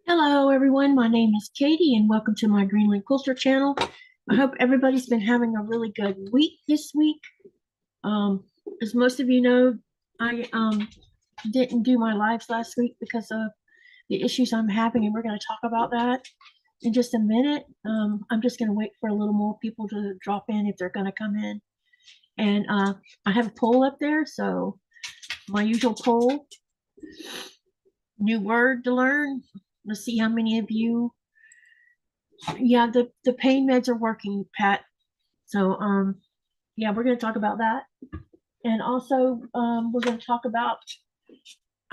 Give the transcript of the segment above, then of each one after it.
Hello everyone, my name is Katie and welcome to my Greenland Quilter channel. I hope everybody's been having a really good week this week. As most of you know, I didn't do my lives last week because of the issues I'm having, and we're going to talk about that in just a minute. I'm just going to wait for a little more people to drop in if they're going to come in. And I have a poll up there, so my usual poll, new word to learn. Let's see how many of you. Yeah, the pain meds are working, Pat. So yeah, we're going to talk about that. And also we're going to talk about,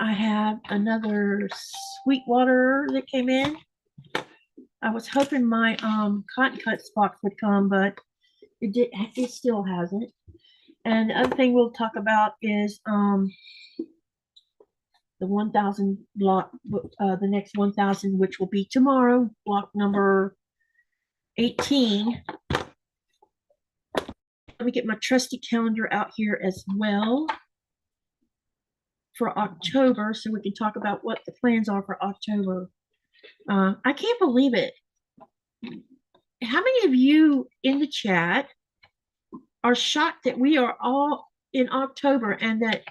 I have another Sweetwater that came in. I was hoping my cotton cuts box would come, but it still hasn't. And the other thing we'll talk about is the 1000 block, the next 1000, which will be tomorrow, block number 18. Let me get my trusty calendar out here as well for October so we can talk about what the plans are for October. I can't believe it. How many of you in the chat are shocked that we are all in October and that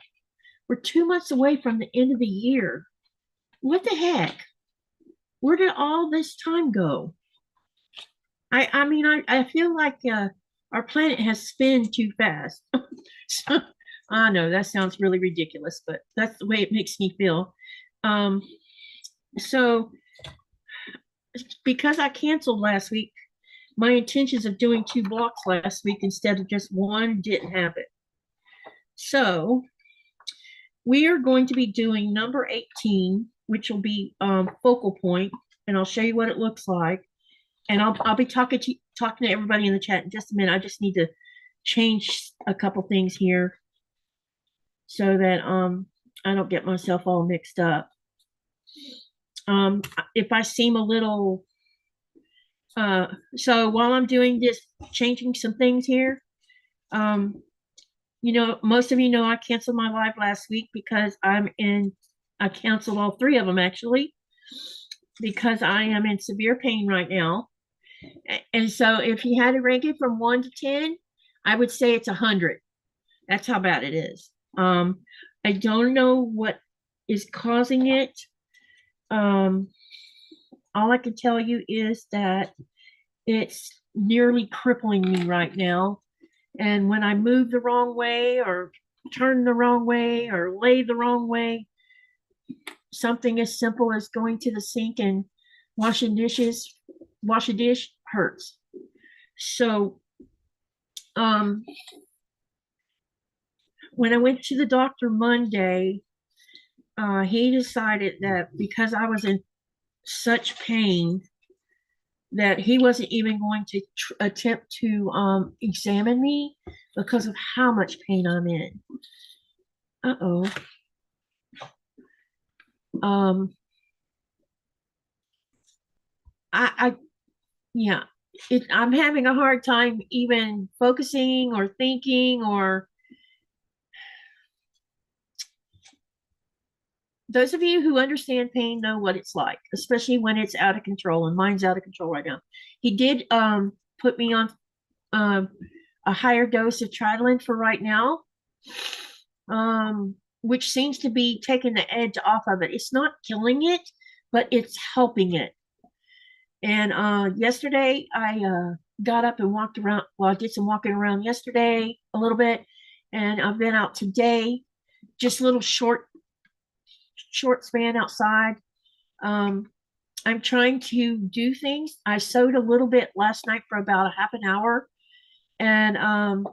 we're 2 months away from the end of the year? What the heck? Where did all this time go? I mean, I feel like our planet has spun too fast. So, I know that sounds really ridiculous, but that's the way it makes me feel. So because I canceled last week, my intentions of doing 2 blocks last week instead of just one didn't happen. So we are going to be doing number 18, which will be focal point, and I'll show you what it looks like. And I'll be talking to everybody in the chat in just a minute. I just need to change a couple things here so that I don't get myself all mixed up. If I seem a little so while I'm doing this, changing some things here, you know, most of you know I canceled my live last week because I canceled all 3 of them actually because I am in severe pain right now. And so if you had to rank it from 1 to 10, I would say it's 100. That's how bad it is. I don't know what is causing it. All I can tell you is that it's nearly crippling me right now. And when I move the wrong way or turn the wrong way or lay the wrong way, something as simple as going to the sink and wash a dish hurts. So when I went to the doctor Monday, he decided that because I was in such pain that he wasn't even going to attempt to examine me because of how much pain I'm in. Uh-oh. I yeah, I'm having a hard time even focusing or thinking, or those of you who understand pain know what it's like, especially when it's out of control, and mine's out of control right now. He did put me on a higher dose of Tridolin for right now, which seems to be taking the edge off of it. It's not killing it, but it's helping it. And yesterday I got up and walked around. Well, I did some walking around yesterday a little bit, and I've been out today, just little short span outside. I'm trying to do things. I sewed a little bit last night for about a half an hour, and I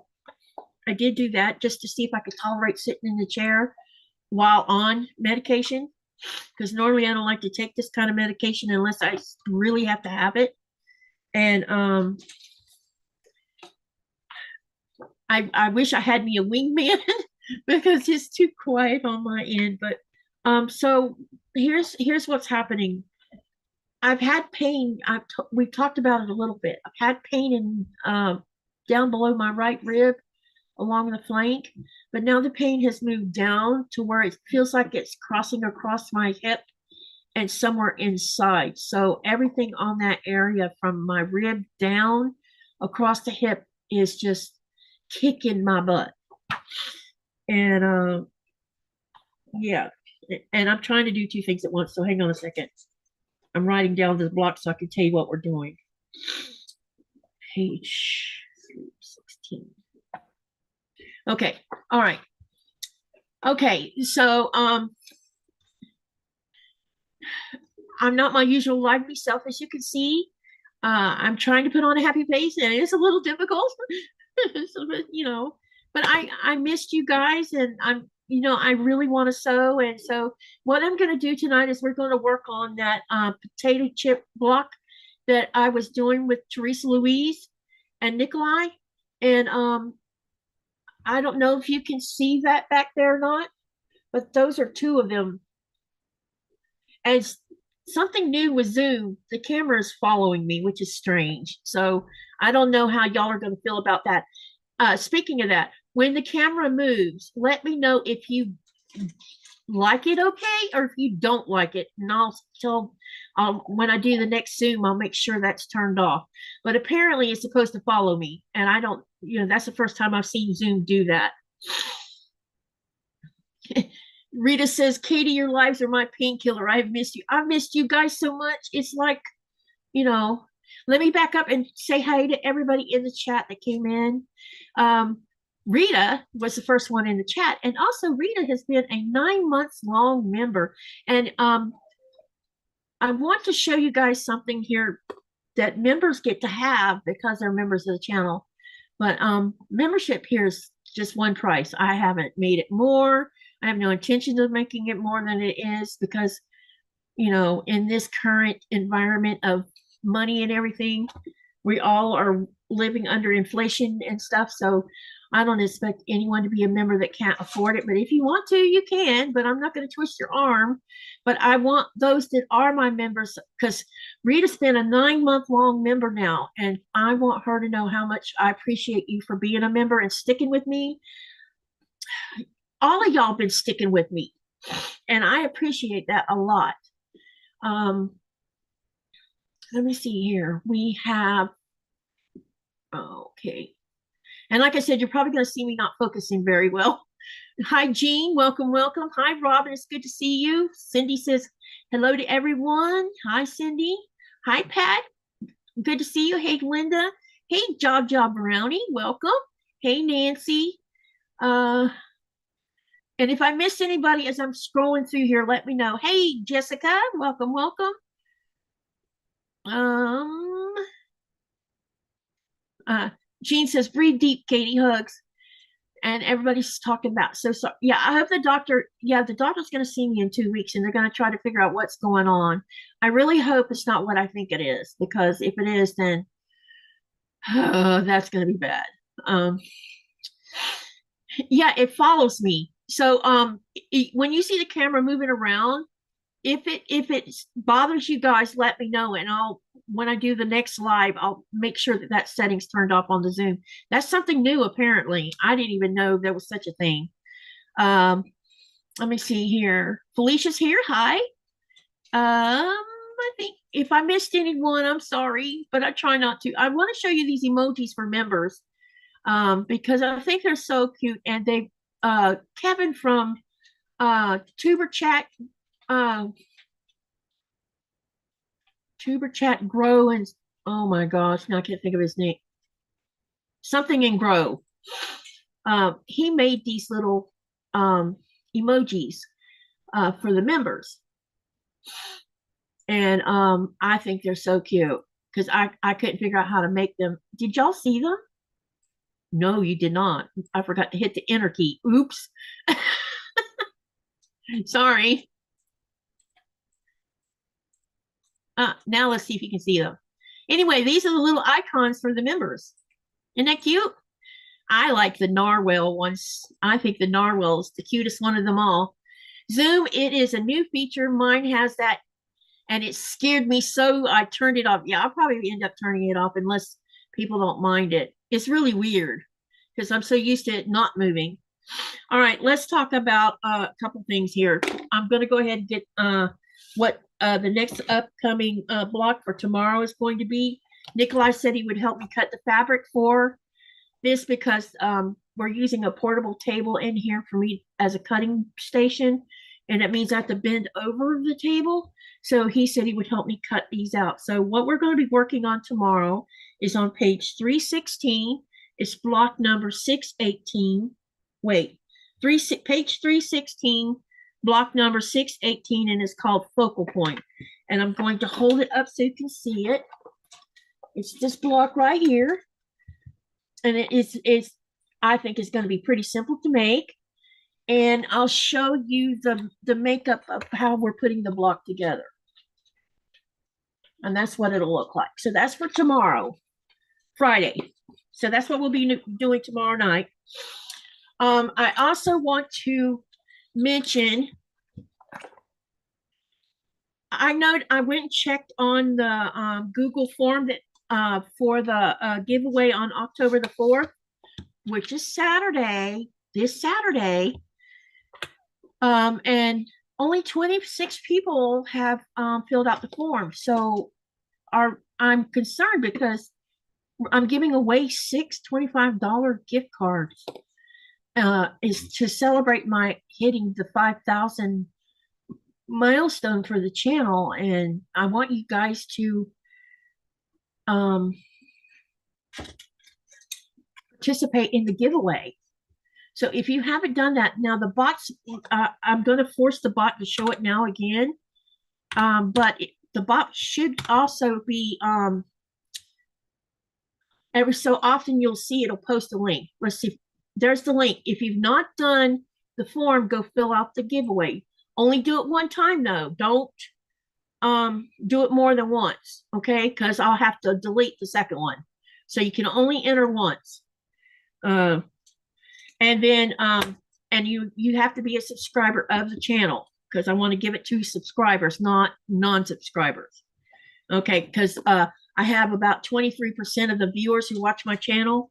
did do that just to see if I could tolerate sitting in the chair while on medication, because normally I don't like to take this kind of medication unless I really have to have it. And I wish I had me a wingman because it's too quiet on my end. But so here's what's happening. I've had pain. We've talked about it a little bit. I've had pain in down below my right rib along the flank, but now the pain has moved down to where it feels like it's crossing across my hip and somewhere inside. So everything on that area from my rib down across the hip is just kicking my butt. And yeah, and I'm trying to do two things at once. So hang on a second. I'm writing down this block so I can tell you what we're doing. Page 316. Okay, all right. Okay, so I'm not my usual lively self, as you can see. I'm trying to put on a happy face, and it's a little difficult. So, you know, but I missed you guys, and I really want to sew, and so what I'm going to do tonight is we're going to work on that potato chip block that I was doing with Teresa Louise and Nikolai, and I don't know if you can see that back there or not, but those are two of them. And something new with Zoom, the camera is following me, which is strange. So I don't know how y'all are going to feel about that. Speaking of that, when the camera moves, let me know if you like it okay or if you don't like it. And when I do the next Zoom, I'll make sure that's turned off. But apparently it's supposed to follow me. And I don't, that's the first time I've seen Zoom do that. Rita says, Katie, your lives are my painkiller. I've missed you. I've missed you guys so much. It's like, let me back up and say hi to everybody in the chat that came in. Rita was the first one in the chat. And also Rita has been a 9 months long member. And I want to show you guys something here that members get to have because they're members of the channel. But membership here is just one price. I haven't made it more. I have no intention of making it more than it is because, in this current environment of money and everything, we all are living under inflation and stuff. So I don't expect anyone to be a member that can't afford it. But if you want to, you can, but I'm not going to twist your arm. But I want those that are my members, because Rita's been a 9 month long member now, and I want her to know how much I appreciate you for being a member and sticking with me. All of y'all been sticking with me, and I appreciate that a lot. Let me see here. We have, okay. And like I said, you're probably going to see me not focusing very well. Hi, Jean. Welcome, welcome. Hi, Robin. It's good to see you. Cindy says hello to everyone. Hi, Cindy. Hi, Pat. Good to see you. Hey, Linda. Hey, Job Brownie. Welcome. Hey, Nancy. And if I missed anybody as I'm scrolling through here, let me know. Hey, Jessica. Welcome, welcome. Jean says, breathe deep, Katie, hugs. And everybody's talking about, so yeah, I hope the doctor's going to see me in 2 weeks and they're going to try to figure out what's going on. I really hope it's not what I think it is, because if it is, then that's going to be bad. Yeah, it follows me. So when you see the camera moving around, if it bothers you guys, let me know, and when I do the next live, I'll make sure that setting's turned off on the Zoom. That's something new, apparently. I didn't even know there was such a thing. Let me see here. Felicia's here. Hi. I think if I missed anyone, I'm sorry, but I try not to. I want to show you these emojis for members because I think they're so cute, and they Kevin from Tuber Chat Grow, and oh my gosh, now I can't think of his name. Something in Grow. He made these little emojis for the members, and I think they're so cute because I couldn't figure out how to make them. Did y'all see them? No, you did not. I forgot to hit the enter key. Oops. Sorry. Now let's see if you can see them. Anyway, these are the little icons for the members. Isn't that cute? I like the narwhal ones. I think the narwhal is the cutest one of them all. Zoom, it is a new feature. Mine has that, and it scared me so I turned it off. Yeah, I'll probably end up turning it off unless people don't mind it. It's really weird because I'm so used to it not moving. All right, let's talk about a couple things here. I'm going to go ahead and get what the next upcoming block for tomorrow is going to be. Nikolai said he would help me cut the fabric for this because we're using a portable table in here for me as a cutting station, and it means I have to bend over the table. So he said he would help me cut these out. So what we're going to be working on tomorrow is on page 316. It's block number 618. Wait, page 316, block number 618, and it's called Focal Point. And I'm going to hold it up so you can see it. It's this block right here. And I think it's going to be pretty simple to make. And I'll show you the makeup of how we're putting the block together. And that's what it'll look like. So that's for tomorrow, Friday. So that's what we'll be doing tomorrow night. I also want to mention, I know I went and checked on the Google form that for the giveaway on October the 4th, which is Saturday, this Saturday. And only 26 people have filled out the form. So I'm concerned because I'm giving away 6 $25 gift cards. Is to celebrate my hitting the 5,000 milestone for the channel, and I want you guys to participate in the giveaway. So if you haven't done that, now the bots, I'm going to force the bot to show it now again, but the bot should also be every so often you'll see it'll post a link. Let's see. There's the link. If you've not done the form, go fill out the giveaway. Only do it one time though. Don't do it more than once, okay? Because I'll have to delete the second one. So you can only enter once. And then and you have to be a subscriber of the channel because I want to give it to subscribers, not non-subscribers. Okay, because I have about 23% of the viewers who watch my channel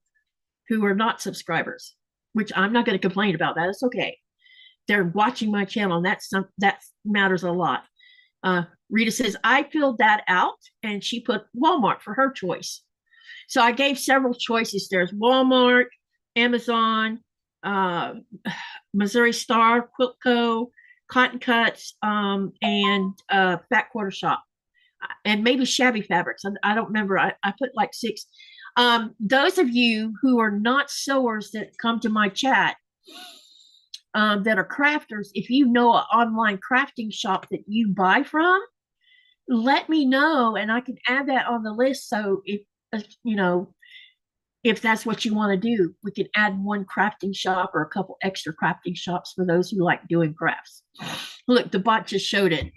who are not subscribers, which I'm not going to complain about that. It's okay. They're watching my channel, and that matters a lot. Rita says, I filled that out, and she put Walmart for her choice. So I gave several choices. There's Walmart, Amazon, Missouri Star, Quilt Co., Cotton Cuts, and Fat Quarter Shop, and maybe Shabby Fabrics. I don't remember. I put like 6. Those of you who are not sewers that come to my chat, that are crafters, if you know an online crafting shop that you buy from, let me know and I can add that on the list. So if if that's what you want to do, we can add one crafting shop or a couple extra crafting shops for those who like doing crafts. Look, the bot just showed it.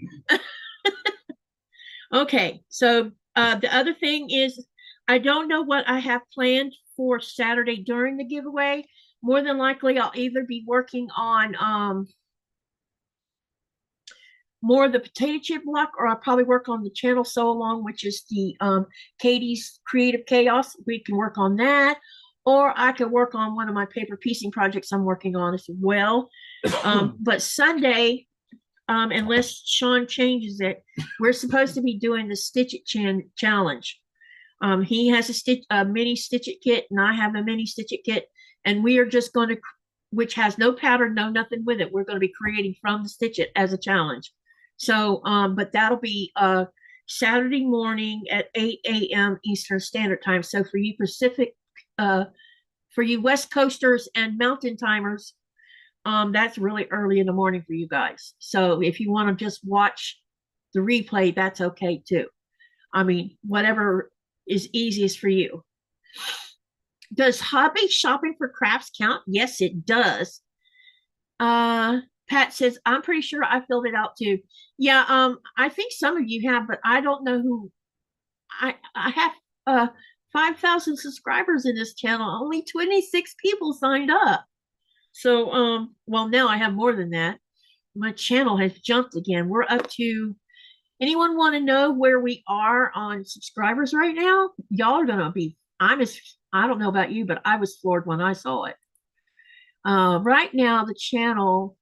Okay, so the other thing is, I don't know what I have planned for Saturday during the giveaway. More than likely, I'll either be working on more of the potato chip block, or I'll probably work on the channel sew along, which is the Katie's Creative Chaos. We can work on that, or I could work on one of my paper piecing projects I'm working on as well. But Sunday, unless Sean changes it, we're supposed to be doing the Stitch It challenge. He has a mini Stitch It kit, and I have a mini Stitch It kit, and we are just going to, which has no pattern, no nothing with it. We're going to be creating from the Stitch It as a challenge. So, but that'll be Saturday morning at 8 a.m. Eastern Standard Time. So for you for you West Coasters and Mountain Timers, that's really early in the morning for you guys. So if you want to just watch the replay, that's okay too. I mean, whatever is easiest for you. Does hobby shopping for crafts count? Yes, it does. Pat says, I'm pretty sure I filled it out too. Yeah, I think some of you have, but I don't know who. I have 5,000 subscribers in this channel. Only 26 people signed up. So, well, now I have more than that. My channel has jumped again. We're up to, anyone want to know where we are on subscribers right now? Y'all are going to be, I don't know about you, but I was floored when I saw it. Right now, the channel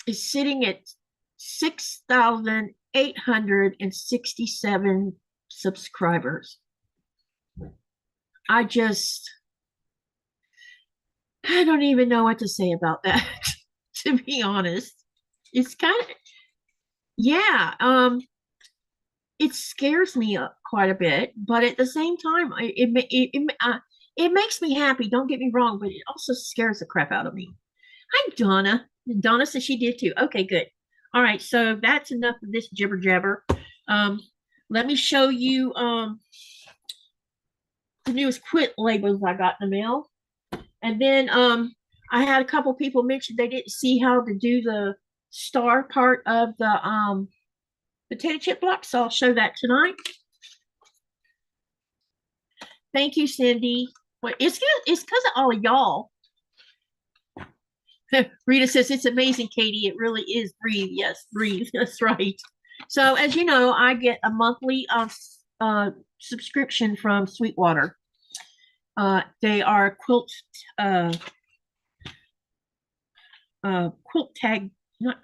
is sitting at 6,867 subscribers. I don't even know what to say about that, to be honest. It's kind of, yeah, it scares me quite a bit, but at the same time, it makes me happy. Don't get me wrong, but it also scares the crap out of me. Hi, Donna. Donna says she did too. Okay, good. All right, so that's enough of this jibber jabber. Let me show you the newest Quit labels I got in the mail. And then I had a couple people mention they didn't see how to do the star part of the potato chip block, so I'll show that tonight. Thank you, Cindy. Well, it's because of all of y'all. Rita says it's amazing, Katie. It really is. Breathe. Yes, breathe. That's right. So as you know, I get a monthly subscription from Sweetwater. They are quilt tag, not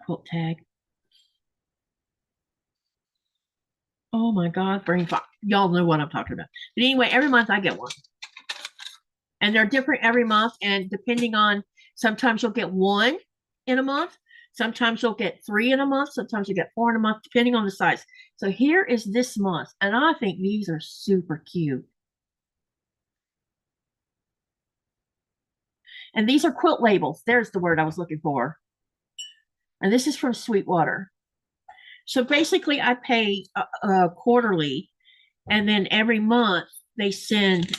quilt tag. Oh my God, brain fog. Y'all know what I'm talking about. But anyway, every month I get one. And they're different every month. And depending on, sometimes you'll get one in a month. Sometimes you'll get 3 in a month. Sometimes you get 4 in a month, depending on the size. So here is this month. And I think these are super cute. And these are quilt labels. There's the word I was looking for. And this is from Sweetwater. So basically, I pay quarterly, and then every month they send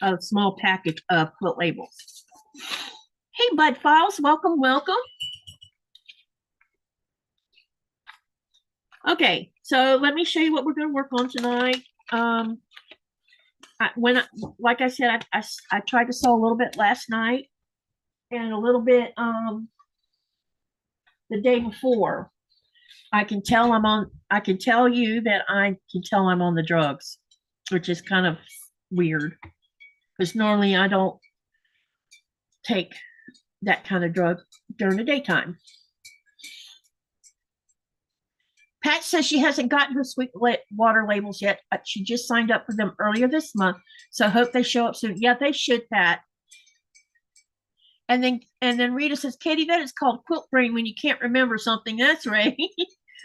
a small package of quilt labels. Hey, Bud Files, welcome, welcome. Okay, so let me show you what we're going to work on tonight. Like I said, I tried to sew a little bit last night and a little bit the day before. I can tell you that I can tell I'm on the drugs, which is kind of weird because normally I don't take that kind of drug during the daytime. Pat says she hasn't gotten her Sweetwater labels yet. She just signed up for them earlier this month, so hope they show up soon. Yeah, they should, Pat. And then Rita says, Katie, that is called quilt brain when you can't remember something. That's right.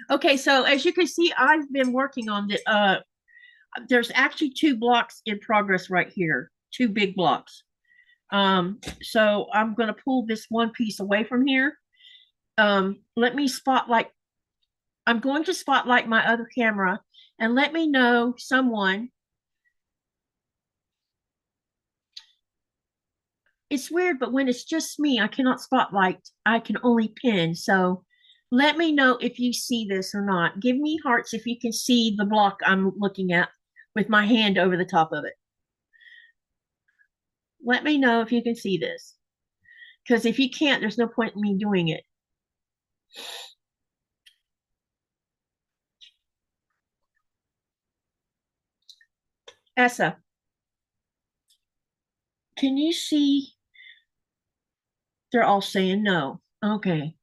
Okay, so as you can see, I've been working on the there's actually 2 blocks in progress right here, 2 big blocks. So I'm going to pull this one piece away from here. Let me spotlight. I'm going to spotlight my other camera and let me know someone. It's weird, but when it's just me, I cannot spotlight. I can only pin. So let me know if you see this or not. Give me hearts if you can see the block I'm looking at with my hand over the top of it. Let me know if you can see this. Because if you can't, there's no point in me doing it. Essa, can you see? They're all saying no. Okay.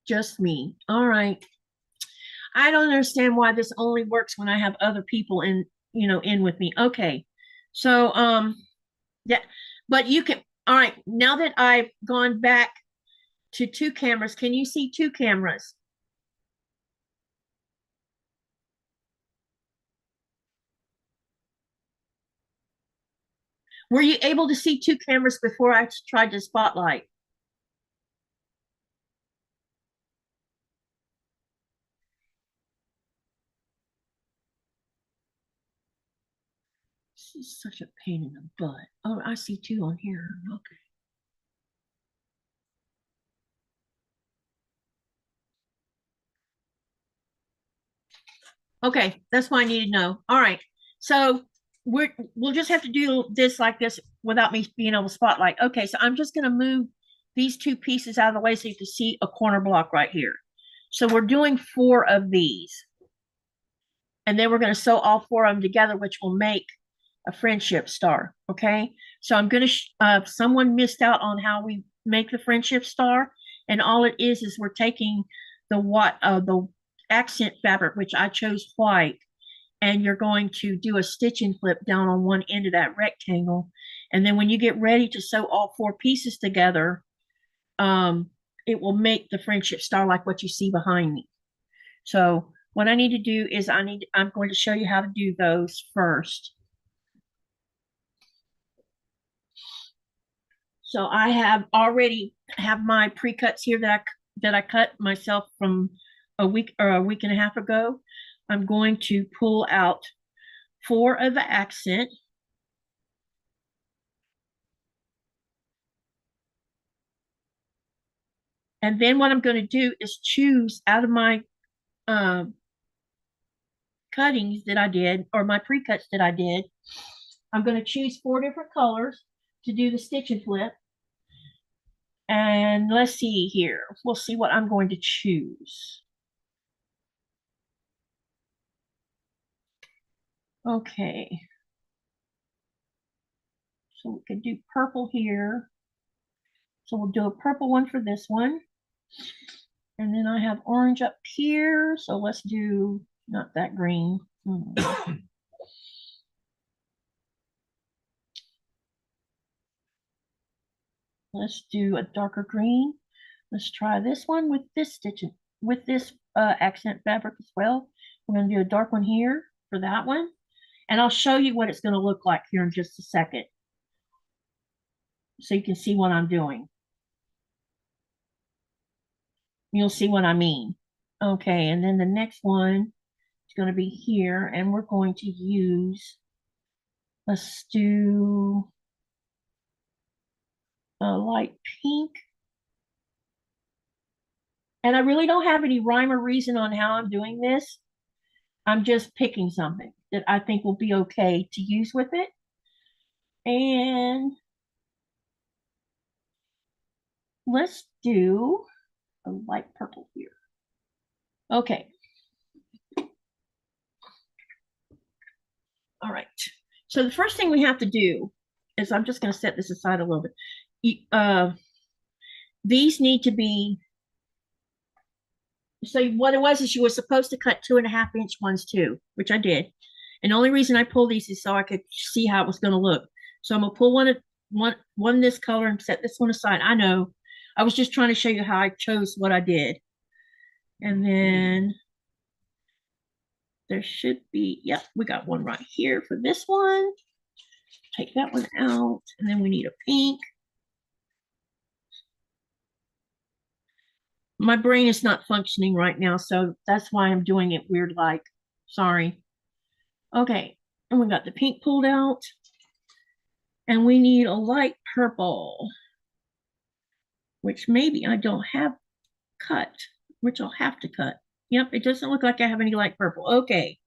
Just me. All right. I don't understand why this only works when I have other people in with me. Okay. So yeah, but you can, all right, now that I've gone back to 2 cameras, can you see 2 cameras? Were you able to see 2 cameras before I tried to spotlight? This is such a pain in the butt. Oh, I see 2 on here. Okay. Okay, that's what I need to know. All right. So we'll just have to do this like this without me being able to spotlight. Okay, so I'm just going to move these 2 pieces out of the way so you can see a corner block right here. So we're doing 4 of these. And then we're going to sew all 4 of them together, which will make a friendship star. Okay. So I'm going to, someone missed out on how we make the friendship star. And all it is we're taking the accent fabric, which I chose white, and you're going to do a stitch and flip down on one end of that rectangle. And then when you get ready to sew all 4 pieces together, it will make the friendship star like what you see behind me. So what I need to do is I'm going to show you how to do those first. So I have already have my pre-cuts here that I cut myself from a week or a week and a half ago. I'm going to pull out 4 of the accent. And then what I'm going to do is choose out of my cuttings that I did, or my pre-cuts that I did. I'm going to choose 4 different colors to do the stitch and flip. And let's see here. We'll see what I'm going to choose. Okay. So we could do purple here. So we'll do a purple one for this one. And then I have orange up here. So let's do not that green. Let's do a darker green. Let's try this one with this stitching, with this accent fabric as well. We're going to do a dark one here for that one. And I'll show you what it's going to look like here in just a second, so you can see what I'm doing. You'll see what I mean. Okay, and then the next one is going to be here, and we're going to use, let's do a light pink. And I really don't have any rhyme or reason on how I'm doing this. I'm just picking something that I think will be okay to use with it. And let's do a light purple here. Okay. All right. So the first thing we have to do is, I'm just going to set this aside a little bit. These need to be, so what it was is you were supposed to cut 2.5-inch ones too, which I did. And the only reason I pulled these is so I could see how it was going to look. So I'm going to pull one this color and set this one aside. I know. I was just trying to show you how I chose what I did. And then there should be, yep, we got one right here for this one. Take that one out. And then we need a pink. My brain is not functioning right now, so that's why I'm doing it weird like. Sorry. Okay, and we got the pink pulled out. And we need a light purple, which maybe I don't have cut, which I'll have to cut. Yep, it doesn't look like I have any light purple. Okay,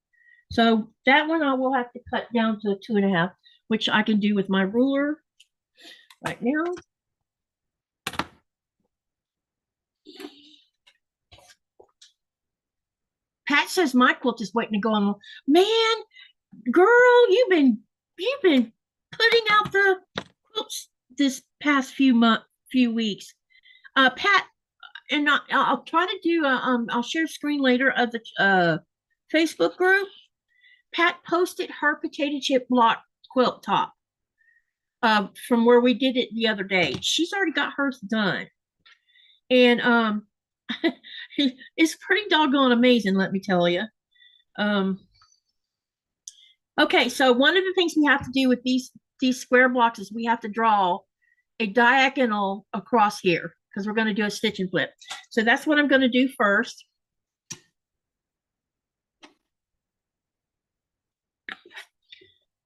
so that one I will have to cut down to a 2.5, which I can do with my ruler right now. Pat says my quilt is waiting to go on. Man, girl, you've been putting out the quilts this past few weeks. Pat, and I'll try to do I'll share a screen later of the Facebook group. Pat posted her potato chip block quilt top from where we did it the other day. She's already got hers done, and it's pretty doggone amazing, let me tell you. Okay, so one of the things we have to do with these square blocks is we have to draw a diagonal across here, because we're going to do a stitch and flip. So that's what I'm going to do first.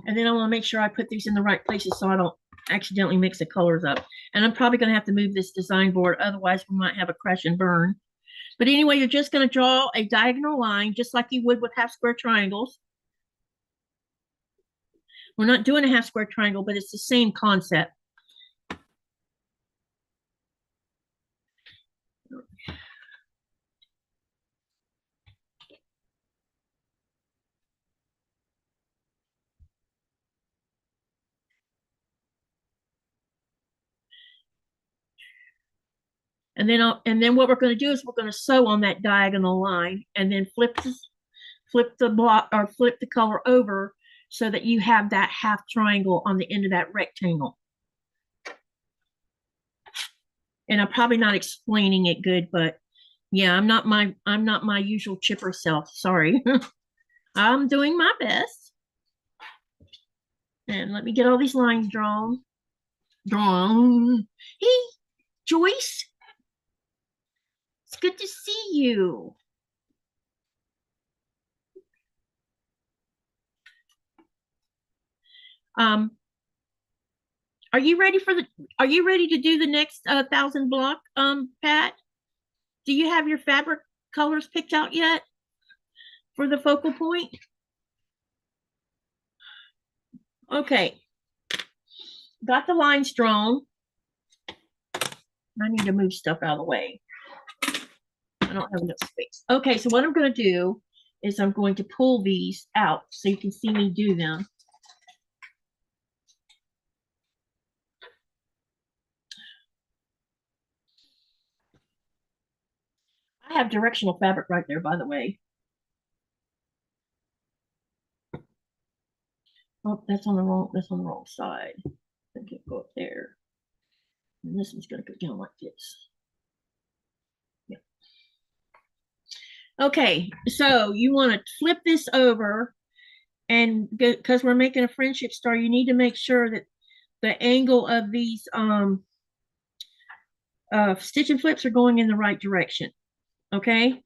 And then I want to make sure I put these in the right places so I don't accidentally mix the colors up. And I'm probably going to have to move this design board, otherwise we might have a crash and burn. But anyway, you're just going to draw a diagonal line, just like you would with half square triangles. We're not doing a half square triangle, but it's the same concept. And then what we're going to do is we're going to sew on that diagonal line and then flip the block or flip the color over so that you have that half triangle on the end of that rectangle. And I'm probably not explaining it good, but yeah, I'm not my usual chipper self. Sorry. I'm doing my best. And let me get all these lines drawn. Hey, Joyce. It's good to see you. Are you ready to do the next 1,000 block, Pat? Do you have your fabric colors picked out yet for the focal point? Okay. Got the lines drawn. I need to move stuff out of the way. I don't have enough space. Okay, so what I'm going to do is I'm going to pull these out so you can see me do them. I have directional fabric right there, by the way. Oh, that's on the wrong side. I think it'll go up there. And this one's going to go down like this. Yeah. Okay, so you want to flip this over, and because we're making a friendship star, you need to make sure that the angle of these stitch and flips are going in the right direction. Okay.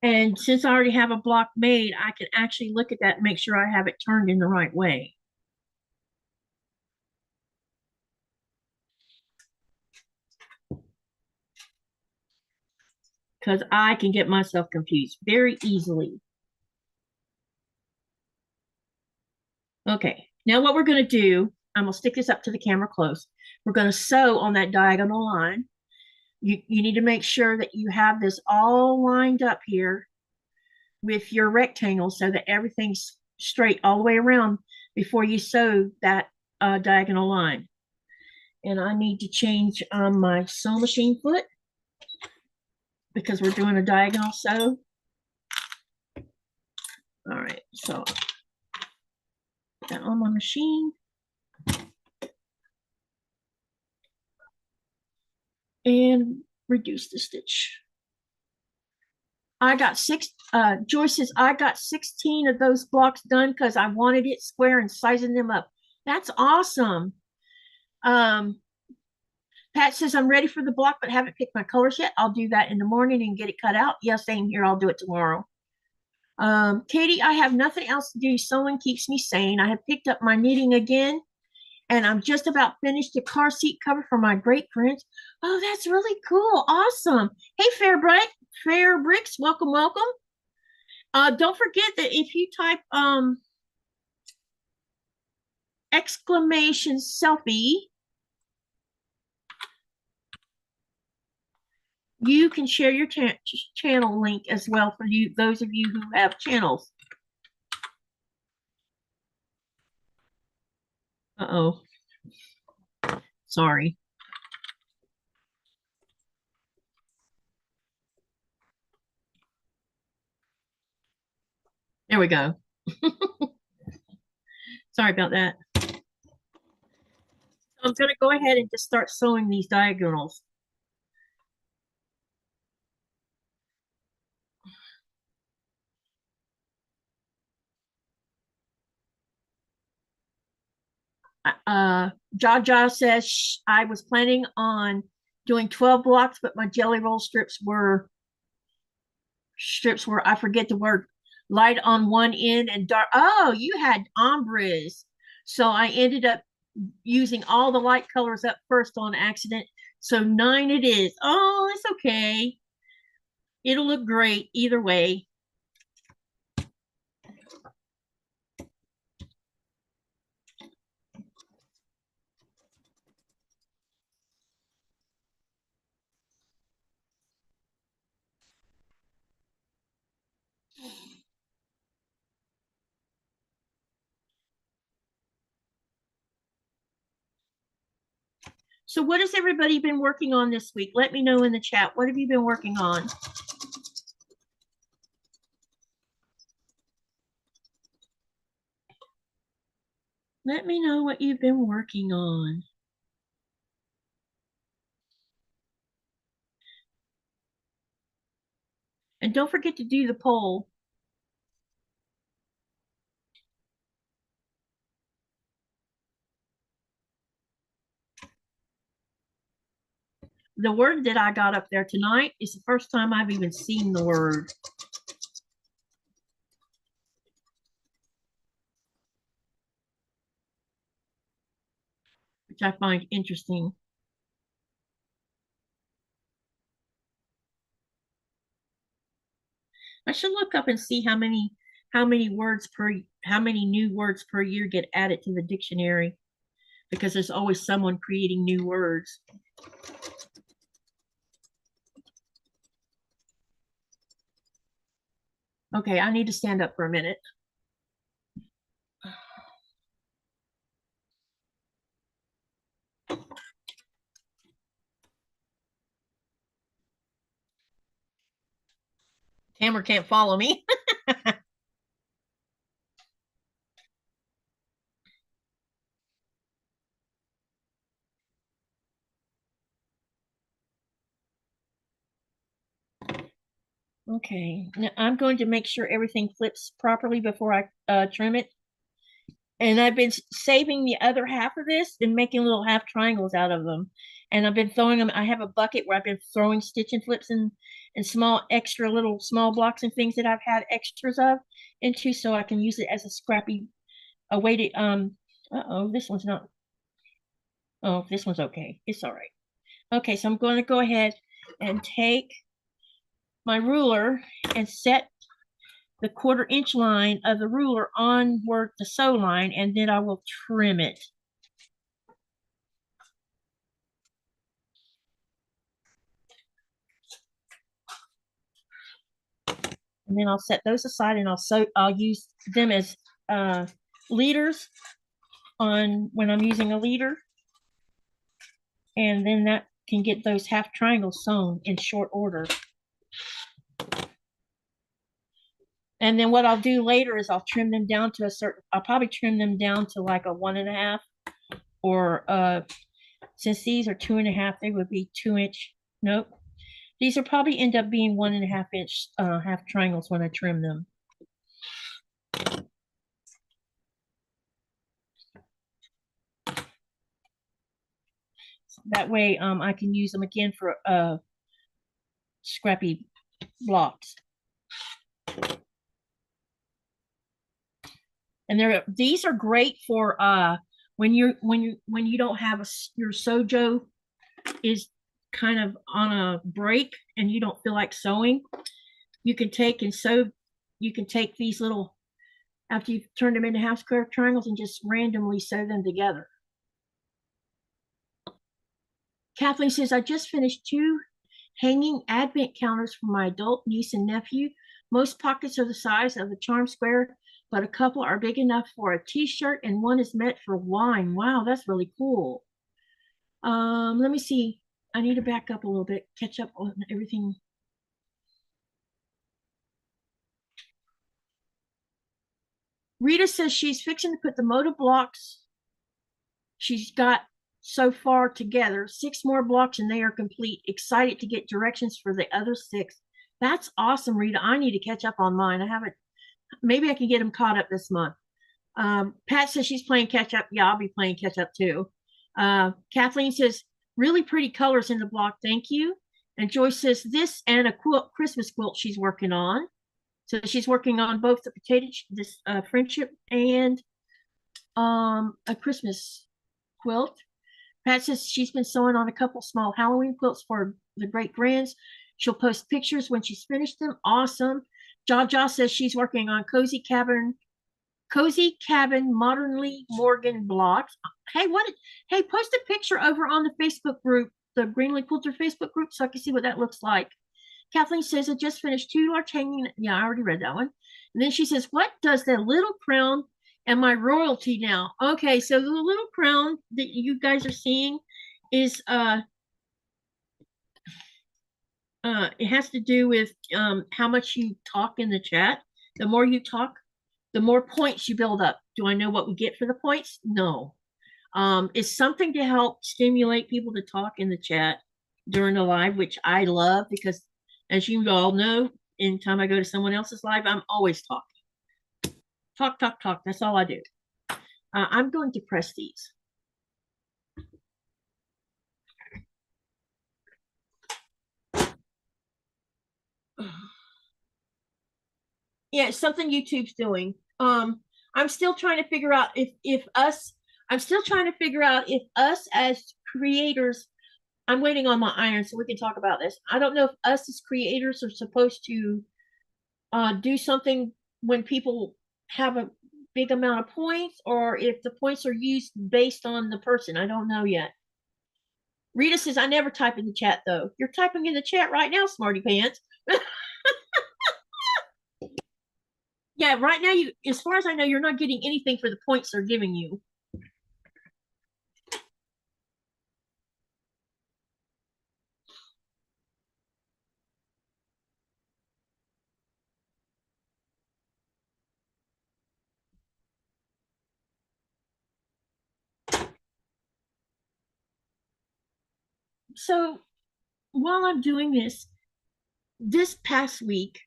And since I already have a block made, I can actually look at that and make sure I have it turned in the right way. Because I can get myself confused very easily. Okay, now what we're going to do, I'm going to stick this up to the camera close. We're going to sew on that diagonal line. You need to make sure that you have this all lined up here with your rectangle so that everything's straight all the way around before you sew that diagonal line. And I need to change my sew machine foot because we're doing a diagonal sew. All right, so put that on my machine. And reduce the stitch. I got Joyce says, I got 16 of those blocks done because I wanted it square and sizing them up. That's awesome. Pat says, I'm ready for the block, but haven't picked my colors yet. I'll do that in the morning and get it cut out. Yeah, same here. I'll do it tomorrow. Katie, I have nothing else to do. Sewing keeps me sane. I have picked up my knitting again, and I'm just about finished the car seat cover for my great friends. Oh, that's really cool. Awesome. Hey, Fair Bricks, welcome, welcome. Don't forget that if you type exclamation Sophie, you can share your channel link as well for you, those of you who have channels. Uh-oh. Sorry. There we go. Sorry about that. So I'm going to go ahead and just start sewing these diagonals. Jaja says I was planning on doing 12 blocks, but my jelly roll strips were I forget the word, light on one end and dark. Oh, you had ombres. So I ended up using all the light colors up first on accident. So 9 it is. Oh, it's okay. It'll look great either way. So what has everybody been working on this week? Let me know in the chat. What have you been working on? Let me know what you've been working on. And don't forget to do the poll. The word that I got up there tonight is the first time I've even seen the word. Which I find interesting. I should look up and see how many new words per year get added to the dictionary, because there's always someone creating new words. Okay, I need to stand up for a minute. Tamara can't follow me. Okay, now I'm going to make sure everything flips properly before I trim it. And I've been saving the other half of this and making little half triangles out of them. And I've been throwing them. I have a bucket where I've been throwing stitch and flips and small extra little small blocks and things that I've had extras of into, so I can use it as a scrappy, a way to, uh-oh, this one's not, oh, this one's okay. It's all right. Okay, so I'm going to go ahead and take my ruler and set the 1/4 inch line of the ruler onward the sew line, and then I will trim it. And then I'll set those aside, and I'll use them as leaders on when I'm using a leader. And then that can get those half triangles sewn in short order. And then what I'll do later is I'll trim them down to I'll probably trim them down to like a 1.5, or since these are 2.5, they would be 2-inch. Nope. These will probably end up being 1.5 inch half triangles when I trim them. That way I can use them again for scrappy blocks. And these are great for when you don't have your sojo is kind of on a break and you don't feel like sewing. You can take these little, after you've turned them into half square triangles, and just randomly sew them together. Kathleen says, I just finished 2 hanging advent counters for my adult niece and nephew. Most pockets are the size of a charm square, but a couple are big enough for a t-shirt, and one is meant for wine. Wow, that's really cool. Let me see. I need to back up a little bit, catch up on everything. Rita says she's fixing to put the motor blocks she's got so far together, 6 more blocks, and they are complete. Excited to get directions for the other 6. That's awesome, Rita. I need to catch up on mine. I haven't. Maybe I can get them caught up this month. Pat says she's playing catch up. Yeah, I'll be playing catch up too. Kathleen says, really pretty colors in the block. Thank you. And Joyce says this and a Christmas quilt she's working on. So she's working on both the this friendship and a Christmas quilt. Pat says she's been sewing on a couple small Halloween quilts for the great grands. She'll post pictures when she's finished them. Awesome. Jaja says she's working on cozy cabin modernly Morgan blocks. Hey, post a picture over on the Facebook group, the Greenland Quilter Facebook group, so I can see what that looks like. Kathleen says, I just finished 2 large hanging. Yeah, I already read that one. And then she says, what does the little crown and my royalty now? Okay, so the little crown that you guys are seeing is it has to do with how much you talk in the chat. The more you talk, the more points you build up. Do I know what we get for the points? No. It's something to help stimulate people to talk in the chat during the live, which I love because, as you all know, anytime I go to someone else's live, I'm always talking. Talk, talk, talk. That's all I do. I'm going to press these. Yeah, it's something YouTube's doing. I'm still trying to figure out if us. I'm still trying to figure out if us as creators. I'm waiting on my iron so we can talk about this. I don't know if us as creators are supposed to do something when people have a big amount of points, or if the points are used based on the person. I don't know yet. Rita says, I never type in the chat though. You're typing in the chat right now, smarty pants. Yeah, right now, you, as far as I know, you're not getting anything for the points they're giving you. So while I'm doing this past week,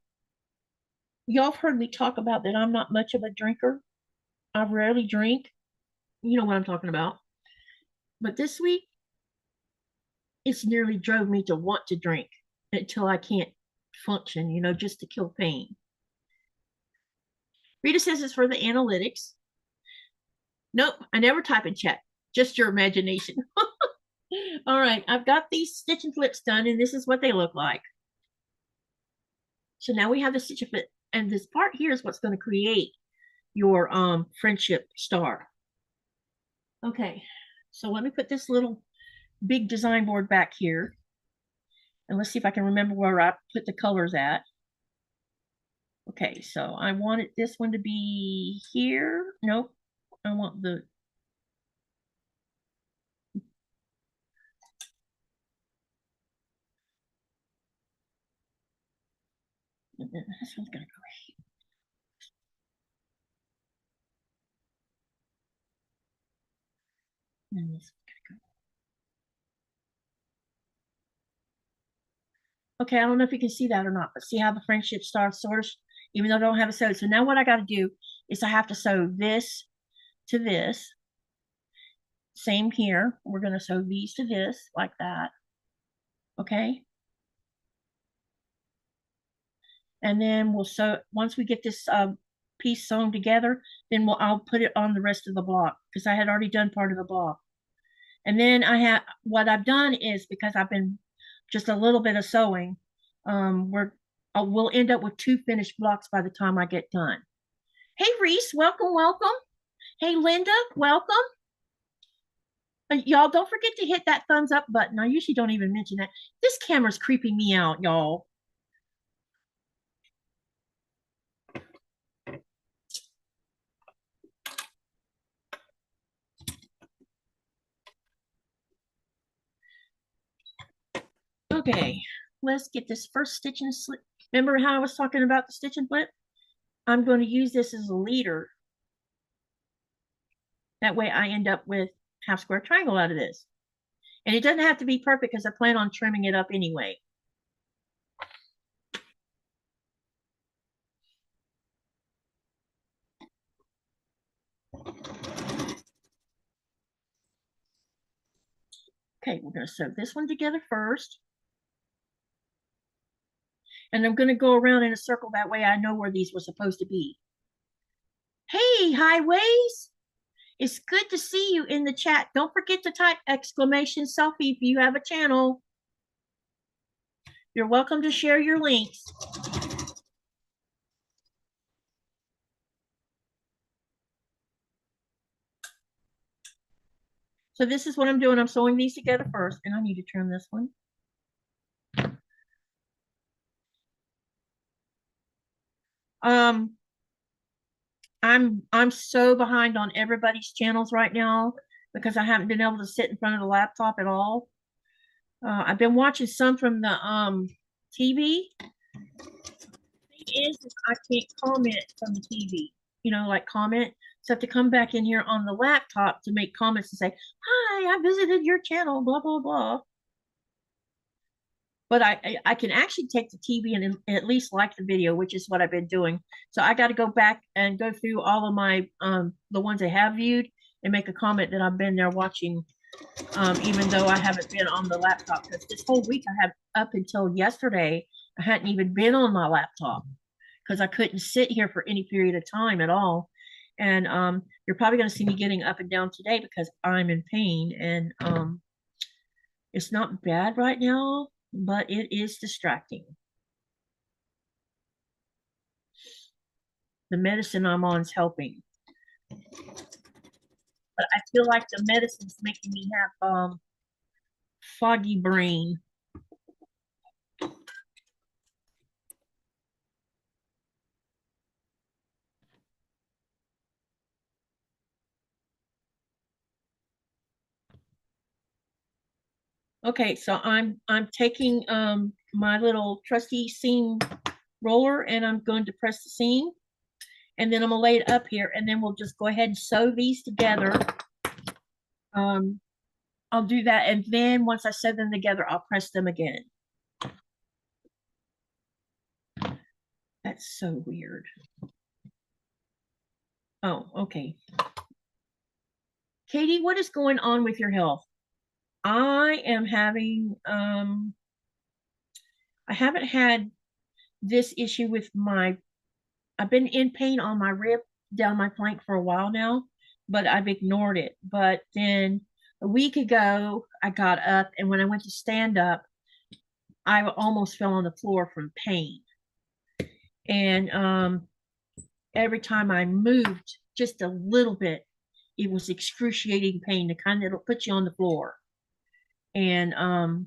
y'all have heard me talk about that I'm not much of a drinker. I rarely drink. You know what I'm talking about. But this week, it's nearly drove me to want to drink until I can't function, just to kill pain. Rita says it's for the analytics. Nope, I never type in chat. Just your imagination. All right, I've got these stitch and flips done, and this is what they look like. So now we have the stitch and flip, and this part here is what's going to create your friendship star. Okay, so let me put this little big design board back here, and let's see if I can remember where I put the colors at. Okay, so I wanted this one to be here. Nope, I want the this one's gonna go here. And this one's gonna go. Okay, I don't know if you can see that or not, but see how the friendship star sort of, even though I don't have it sewed. So now what I got to do is I have to sew this to this. Same here. We're going to sew these to this like that. Okay. And then we'll sew, once we get this piece sewn together, then I'll put it on the rest of the block because I had already done part of the block. And then what I've done is, because I've been just a little bit of sewing, we'll end up with 2 finished blocks by the time I get done. Hey Reese, welcome, welcome. Hey Linda, welcome. Y'all don't forget to hit that thumbs up button. I usually don't even mention that. This camera's creeping me out, y'all. Okay, let's get this first stitch and slip. Remember how I was talking about the stitch and flip? I'm going to use this as a leader. That way I end up with half square triangle out of this. And it doesn't have to be perfect because I plan on trimming it up anyway. Okay, we're going to sew this one together first. And I'm going to go around in a circle. That way I know where these were supposed to be. Hey, Highways. It's good to see you in the chat. Don't forget to type exclamation Sophie if you have a channel. You're welcome to share your links. So this is what I'm doing. I'm sewing these together first, and I need to trim this one. I'm so behind on everybody's channels right now. because I haven't been able to sit in front of the laptop at all. I've been watching some from the TV. Is I can't comment from the TV, like comment. So I have to come back in here on the laptop to make comments and say, hi, I visited your channel, blah, blah, blah. But I can actually take the TV and at least like the video, which is what I've been doing. So I got to go back and go through all of my, the ones I have viewed and make a comment that I've been there watching, even though I haven't been on the laptop. Because this whole week I have, up until yesterday, I hadn't even been on my laptop because I couldn't sit here for any period of time at all. And you're probably going to see me getting up and down today because I'm in pain. And it's not bad right now, but it is distracting. The medicine I'm on is helping. But I feel like the medicine's making me have foggy brain. Okay, so I'm taking my little trusty seam roller and I'm going to press the seam, and then I'm gonna lay it up here, and then we'll just go ahead and sew these together. I'll do that, and then once I sew them together, I'll press them again. That's so weird. Oh, okay. Katie, what is going on with your health? I am having, I haven't had this issue with I've been in pain on my rib down my flank for a while now, but I've ignored it. But then a week ago, I got up, and when I went to stand up, I almost fell on the floor from pain. And every time I moved just a little bit, it was excruciating pain, the kind that'll put you on the floor. And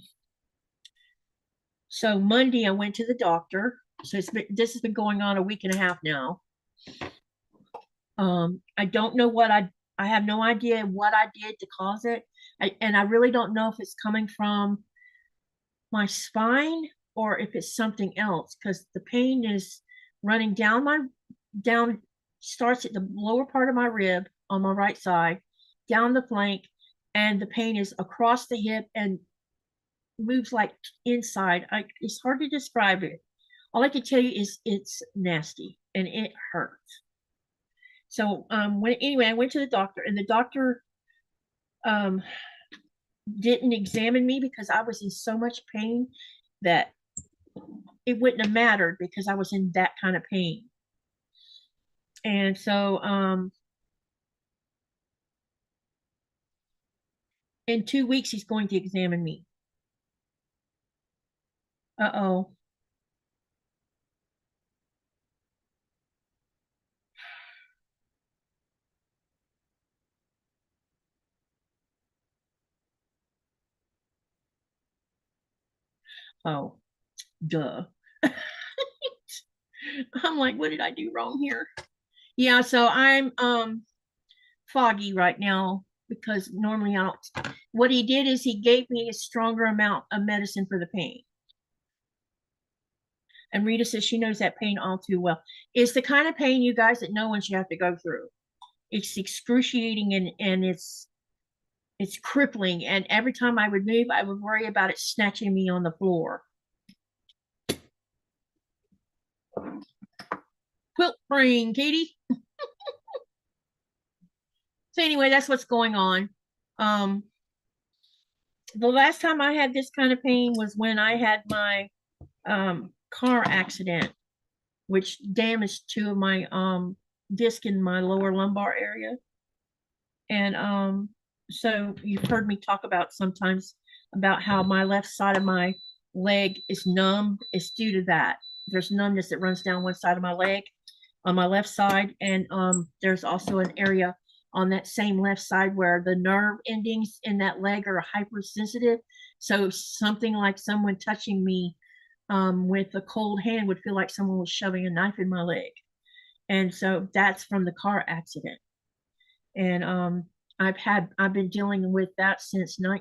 so Monday I went to the doctor. So this has been going on a week and a half now. I don't know what I have no idea what I did to cause it. And I really don't know if it's coming from my spine or if it's something else, because the pain is running down, starts at the lower part of my rib on my right side, down the flank, and the pain is across the hip and moves like inside. It's hard to describe it. All I can tell you is it's nasty and it hurts. So anyway, I went to the doctor, and the doctor didn't examine me because I was in so much pain that it wouldn't have mattered because I was in that kind of pain. And so in 2 weeks, he's going to examine me. Uh-oh. Oh, duh. I'm like, what did I do wrong here? Yeah, so I'm foggy right now because normally I don't. What he did is he gave me a stronger amount of medicine for the pain. And Rita says she knows that pain all too well. It's the kind of pain, you guys, that no one should have to go through. It's excruciating, and it's crippling. And every time I would move, I would worry about it snatching me on the floor. Quilt brain, Katie. So anyway, that's what's going on. The last time I had this kind of pain was when I had my car accident, which damaged 2 of my disc in my lower lumbar area. And so you've heard me talk about sometimes about how my left side of my leg is numb. It's due to that. There's numbness that runs down one side of my leg on my left side, and there's also an area on that same left side where the nerve endings in that leg are hypersensitive. So something like someone touching me with a cold hand would feel like someone was shoving a knife in my leg. And so that's from the car accident. And I've been dealing with that since I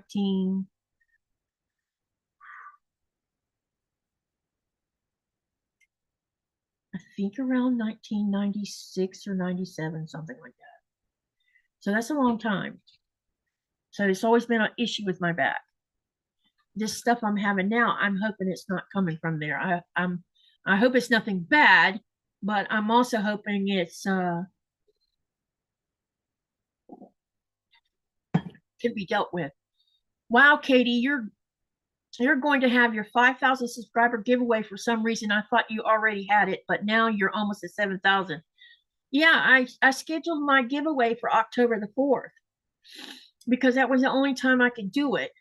think around 1996 or 97, something like that. So that's a long time. So it's always been an issue with my back. This stuff I'm having now, I'm hoping it's not coming from there. I hope it's nothing bad, but I'm also hoping it's can be dealt with. Wow, Katie, you're going to have your 5,000 subscriber giveaway. For some reason I thought you already had it, but now you're almost at 7,000. Yeah, I scheduled my giveaway for October the 4th because that was the only time I could do it.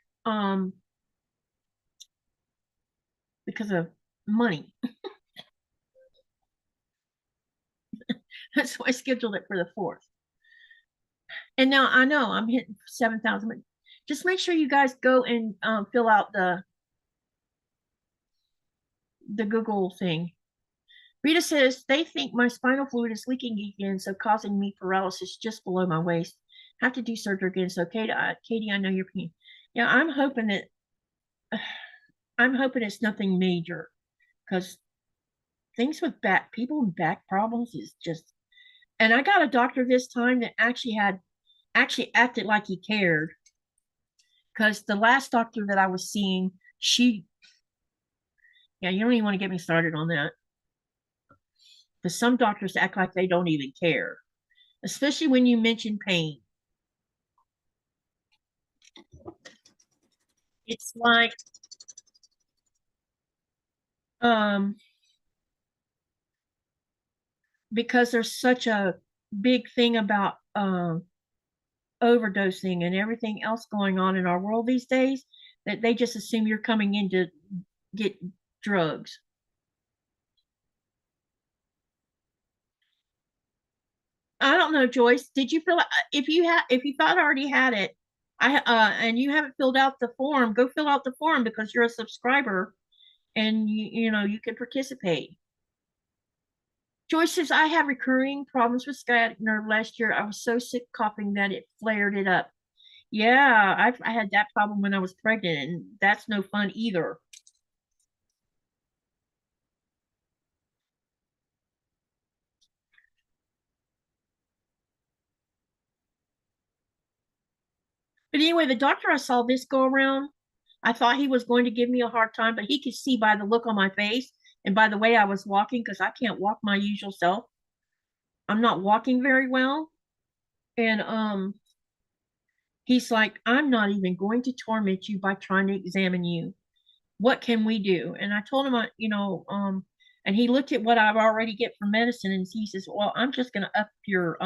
Because of money. So I scheduled it for the 4th. And now I know I'm hitting 7,000. Just make sure you guys go and fill out the Google thing. Rita says they think my spinal fluid is leaking again, so causing me paralysis just below my waist. Have to do surgery again. So Katie, I know your pain. Yeah, I'm hoping it's nothing major, because things with people with back problems is just. And I got a doctor this time that actually acted like he cared, because the last doctor that I was seeing, yeah, you don't even want to get me started on that, because some doctors act like they don't even care, especially when you mention pain. It's like um because there's such a big thing about overdosing and everything else going on in our world these days, that they just assume you're coming in to get drugs. I don't know, Joyce. Did you fill out, if you thought I already had it, and you haven't filled out the form, go fill out the form because you're a subscriber and you know you can participate. Joyce says I had recurring problems with sciatic nerve last year. I was so sick coughing that it flared it up. Yeah, I had that problem when I was pregnant, and that's no fun either. But anyway, the doctor I saw this go around, I thought he was going to give me a hard time, but he could see by the look on my face and by the way I was walking, because I can't walk my usual self. I'm not walking very well. And he's like, I'm not even going to torment you by trying to examine you. What can we do? And I told him, and he looked at what I've already get for medicine, and he says, well, I'm just going to up your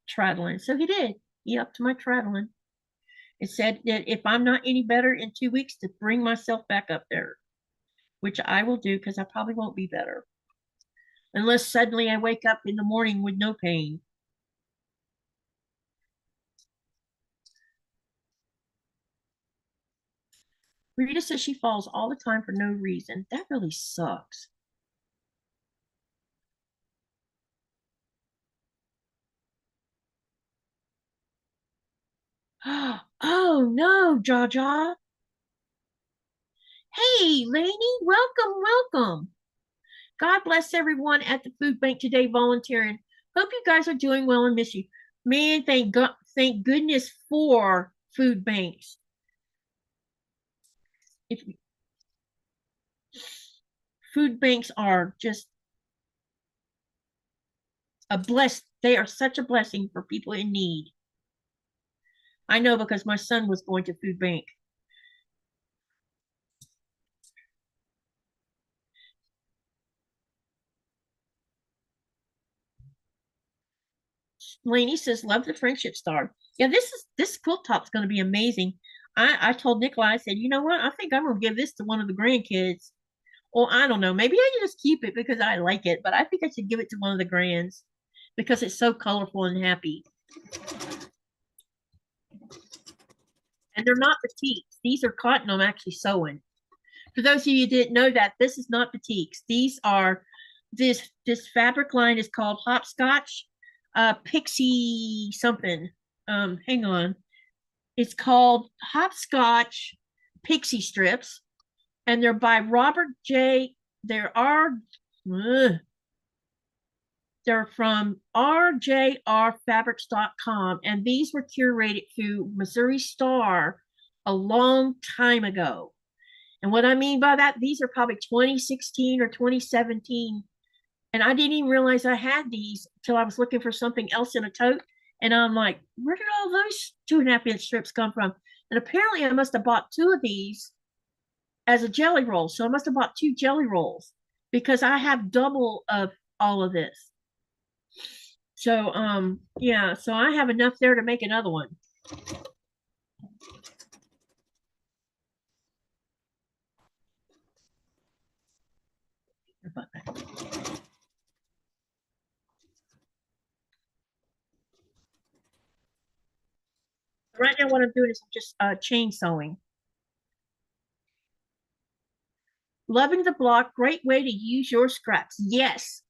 Tradlin. So he did. He upped my Tradlin. It said that if I'm not any better in 2 weeks, to bring myself back up there, which I will do, because I probably won't be better unless suddenly I wake up in the morning with no pain. Rita says she falls all the time for no reason. That really sucks. Oh no, Jaja. Hey, lady, welcome, welcome. God bless everyone at the food bank today volunteering. Hope you guys are doing well and miss you. Man, thank goodness for food banks. If food banks are just they are such a blessing for people in need. I know, because my son was going to food bank. Lainey says, love the friendship star. Yeah, this quilt top's going to be amazing. I told Nikolai, I said, you know what? I think I'm going to give this to one of the grandkids. Well, I don't know. Maybe I can just keep it because I like it, but I think I should give it to one of the grands because it's so colorful and happy. And they're not batiks. These are cotton I'm actually sewing. For those of you who didn't know that, this is not batiks. These are this fabric line is called Hopscotch, Pixie something. hang on. It's called Hopscotch Pixie Strips, and they're by Robert J. They're from rjrfabrics.com, and these were curated through Missouri Star a long time ago. And what I mean by that, these are probably 2016 or 2017. And I didn't even realize I had these until I was looking for something else in a tote. And I'm like, where did all those 2.5 inch strips come from? And apparently I must have bought two of these as a jelly roll. So I must have bought two jelly rolls because I have double of all of this. So yeah, so I have enough there to make another one. Right now what I'm doing is just chain sewing. Loving the block, great way to use your scraps. Yes.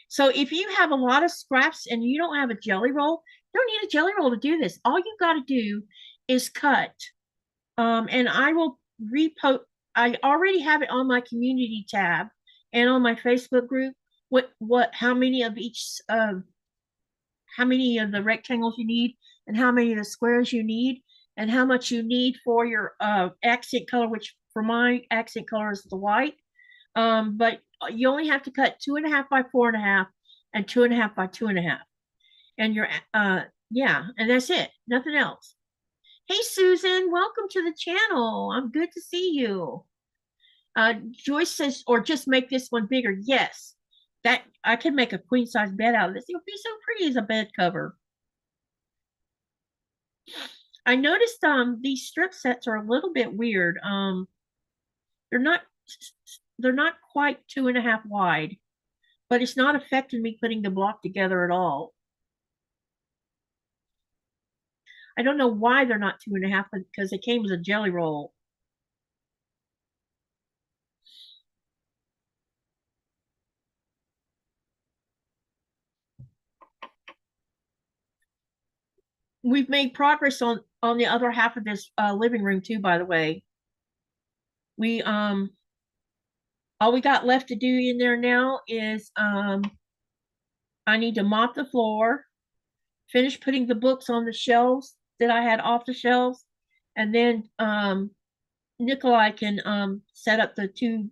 So if you have a lot of scraps and you don't have a jelly roll, you don't need a jelly roll to do this. All you got to do is cut. And I will repost. I already have it on my community tab and on my Facebook group. How many of each, how many of the rectangles you need, and how many of the squares you need, and how much you need for your accent color, which for my accent color is the white. But you only have to cut 2.5 by 4.5 and 2.5 by 2.5. And you're, yeah, and that's it. Nothing else. Hey, Susan, welcome to the channel. I'm good to see you. Joyce says, or just make this one bigger. Yes, that I can make a queen size bed out of this. It'll be so pretty as a bed cover. I noticed these strip sets are a little bit weird. They're not quite 2.5 wide, but it's not affecting me putting the block together at all. I don't know why they're not 2.5 because it came as a jelly roll. We've made progress on the other half of this living room too, by the way. We all we got left to do in there now is I need to mop the floor, finish putting the books on the shelves that I had off the shelves, and then Nikolai can set up the two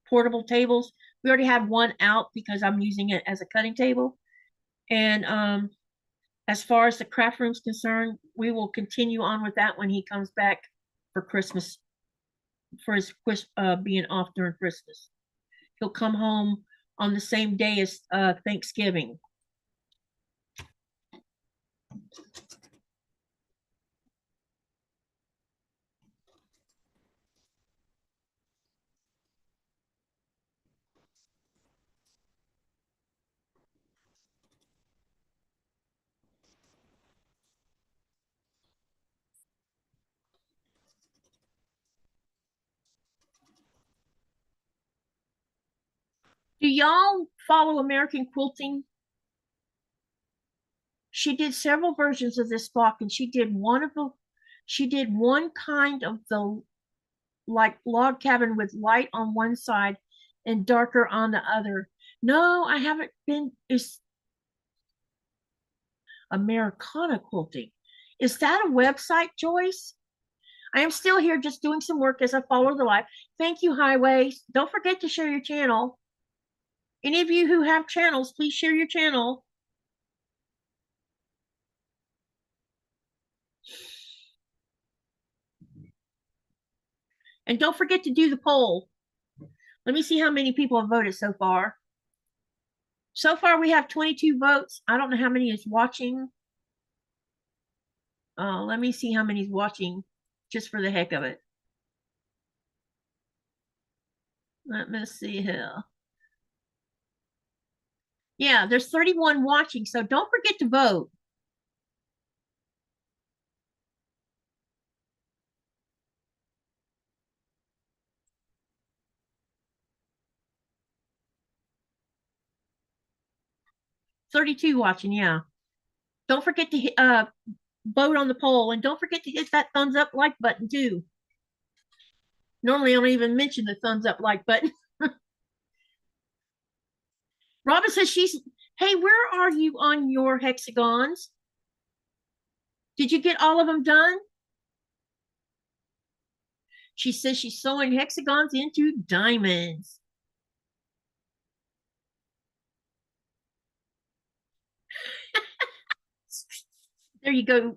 portable tables. We already have one out because I'm using it as a cutting table. And as far as the craft room is concerned, we will continue on with that when he comes back for Christmas, for his being off during Christmas. He'll come home on the same day as Thanksgiving. Do y'all follow American Quilting? She did several versions of this block, and she did one kind of the like log cabin with light on one side and darker on the other. No, I haven't been. Is Americana Quilting? Is that a website, Joyce? I am still here just doing some work as I follow the live. Thank you, Highway. Don't forget to share your channel. Any of you who have channels, please share your channel. And don't forget to do the poll. Let me see how many people have voted so far. So far, we have 22 votes. I don't know how many is watching. Let me see how many is watching just for the heck of it. Let me see here. Yeah, there's 31 watching, so don't forget to vote. "32 watching, yeah. Don't forget to vote on the poll. And don't forget to hit that thumbs up like button too. Normally I don't even mention the thumbs up like button. Robin says hey, where are you on your hexagons? Did you get all of them done? She says she's sewing hexagons into diamonds. There you go.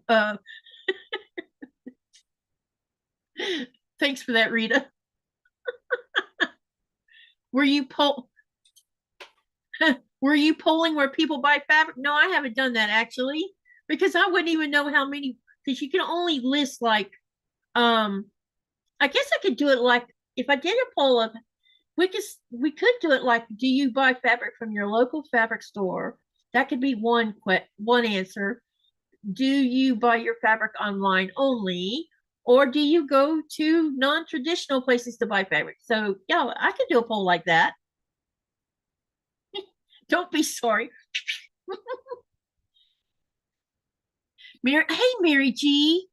Thanks for that, Rita. Were you were you polling where people buy fabric? No, I haven't done that actually, because I wouldn't even know how many, because you can only list like I guess I could do it like if I did a poll of we could do it like, do you buy fabric from your local fabric store? That could be one answer. Do you buy your fabric online only? Or do you go to non-traditional places to buy fabric? So yeah, I could do a poll like that. Don't be sorry. Hey, Mary G.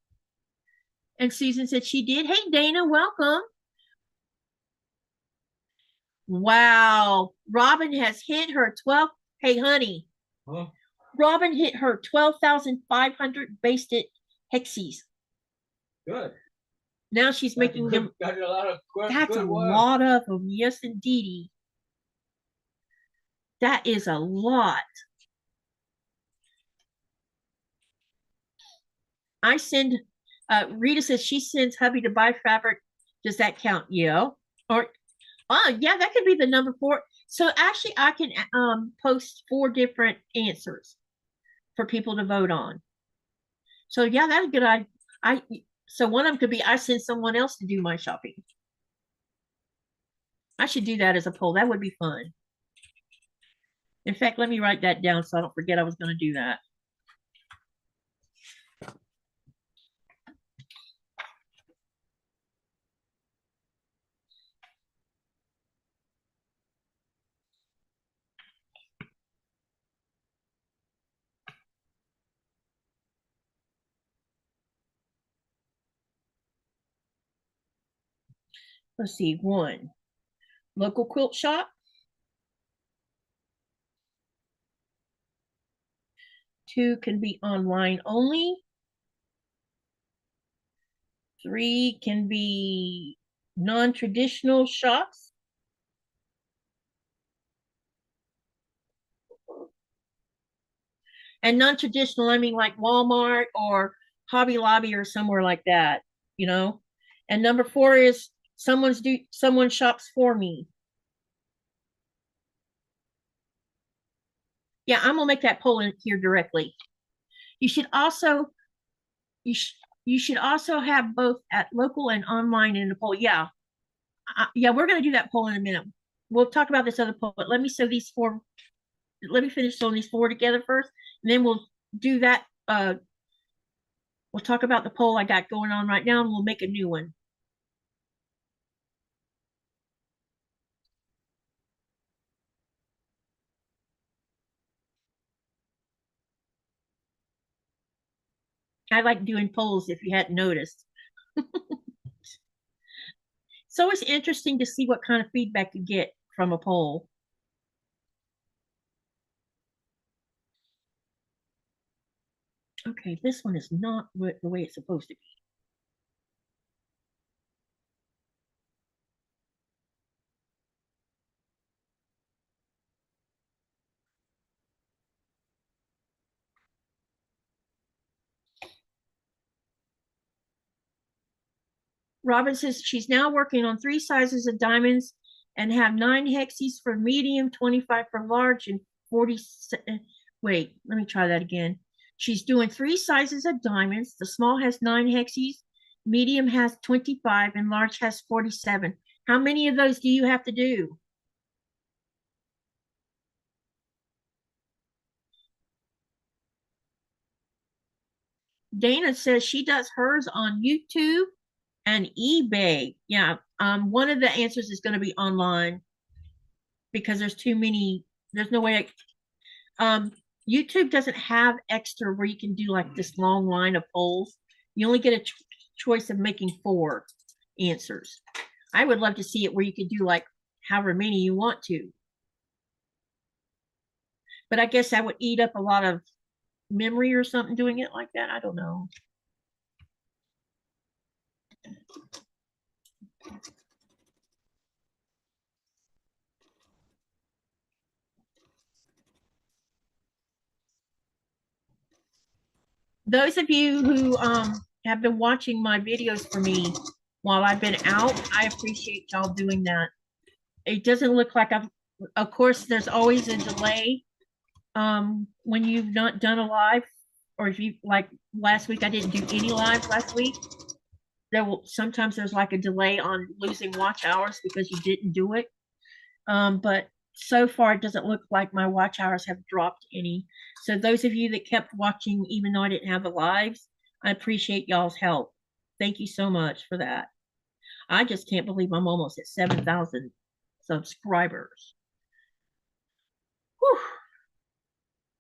And Susan said she did. Hey, Dana, welcome. Wow. Robin has hit her 12. Hey, honey. Huh? Robin hit her 12,500 basted hexies. Good. Now she's making them. That's a lot of That's a lot of them. Yes, indeedy. That is a lot. I send, Rita says she sends hubby to buy fabric. Does that count? Yeah. Or, yeah, that could be the number 4. So actually I can post 4 different answers for people to vote on. So yeah, that's a good idea. So one of them could be I send someone else to do my shopping. I should do that as a poll. That would be fun. In fact, let me write that down so I don't forget I was going to do that. Let's see. 1, local quilt shop. 2 can be online only. 3 can be non-traditional shops. And non-traditional, I mean like Walmart or Hobby Lobby or somewhere like that, you know. And number 4 is someone shops for me. Yeah, I'm gonna make that poll in here directly. You should also you should also have both at local and online in the poll. Yeah, yeah, we're gonna do that poll in a minute. We'll talk about this other poll, but let me sew these 4. Let me finish sewing these 4 together first, and then we'll do that. We'll talk about the poll I got going on right now, and we'll make a new one. I like doing polls if you hadn't noticed. So it's interesting to see what kind of feedback you get from a poll. Okay, this one is not the way it's supposed to be. Robin says she's now working on 3 sizes of diamonds and have 9 hexies for medium, 25 for large, and 40. Wait, let me try that again. She's doing 3 sizes of diamonds. The small has 9 hexies, medium has 25, and large has 47. How many of those do you have to do? Dana says she does hers on YouTube and eBay. Yeah, one of the answers is going to be online because there's too many. There's no way. YouTube doesn't have extra where you can do like this long line of polls. You only get a choice of making 4 answers. I would love to see it where you could do like however many you want to. But I guess that would eat up a lot of memory or something doing it like that. I don't know. Those of you who have been watching my videos for me while I've been out, I appreciate y'all doing that. It doesn't look like I've, of course, there's always a delay when you've not done a live, or if you, like last week, I didn't do any live last week. There will sometimes there's like a delay on losing watch hours because you didn't do it. But so far it doesn't look like my watch hours have dropped any. So those of you that kept watching, even though I didn't have the lives, I appreciate y'all's help. Thank you so much for that. I just can't believe I'm almost at 7,000 subscribers. Whew.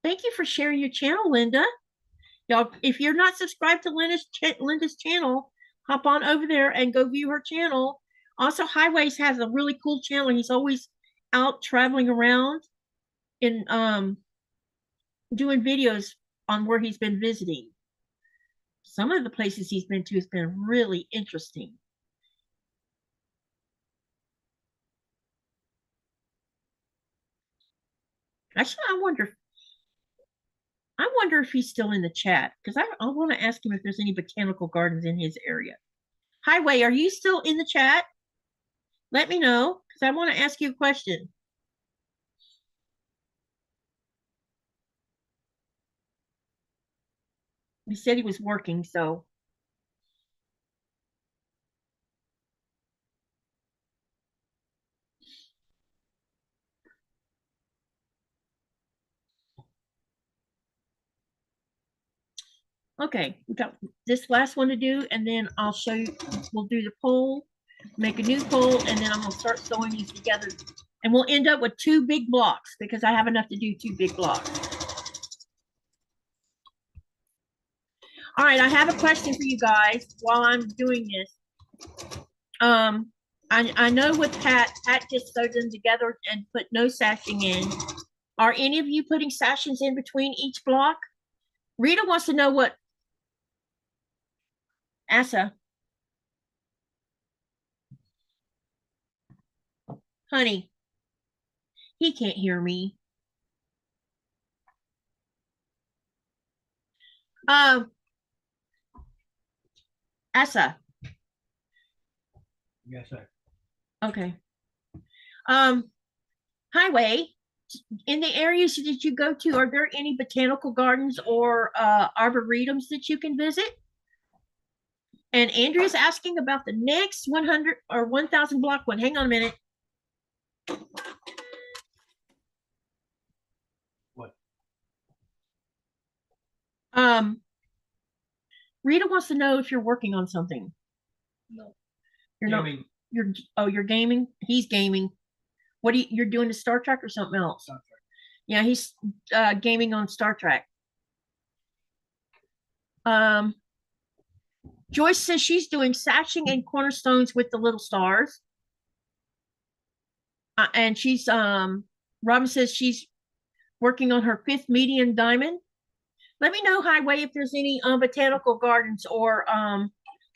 Thank you for sharing your channel, Linda. Y'all, if you're not subscribed to Linda's channel, hop on over there and go view her channel. Also, Highways has a really cool channel. He's always out traveling around and doing videos on where he's been visiting. Some of the places he's been to has been really interesting. Actually, I wonder if he's still in the chat, because I want to ask him if there's any botanical gardens in his area. Highway, are you still in the chat? Let me know, because I want to ask you a question. He said he was working, so. Okay, we got this last one to do, and then I'll show you, we'll do the poll, make a new poll, and then I'm gonna start sewing these together. And we'll end up with 2 big blocks because I have enough to do 2 big blocks. All right, I have a question for you guys while I'm doing this. I know with Pat just sewed them together and put no sashing in. Are any of you putting sashings in between each block? Rita wants to know what, Asa, honey, he can't hear me. Asa. Yes, sir. Okay. Highway, in the areas that you go to, are there any botanical gardens or arboretums that you can visit? And Andrea's asking about the next 100 or 1,000 block one. Hang on a minute. What? Rita wants to know if you're working on something. No. You're gaming. Not. You're gaming. He's gaming. What you're doing to Star Trek or something else? Star Trek. Yeah, he's gaming on Star Trek. Joyce says she's doing sashing and cornerstones with the little stars. And she's Robin says she's working on her 5th medium diamond. Let me know, Highway, if there's any botanical gardens or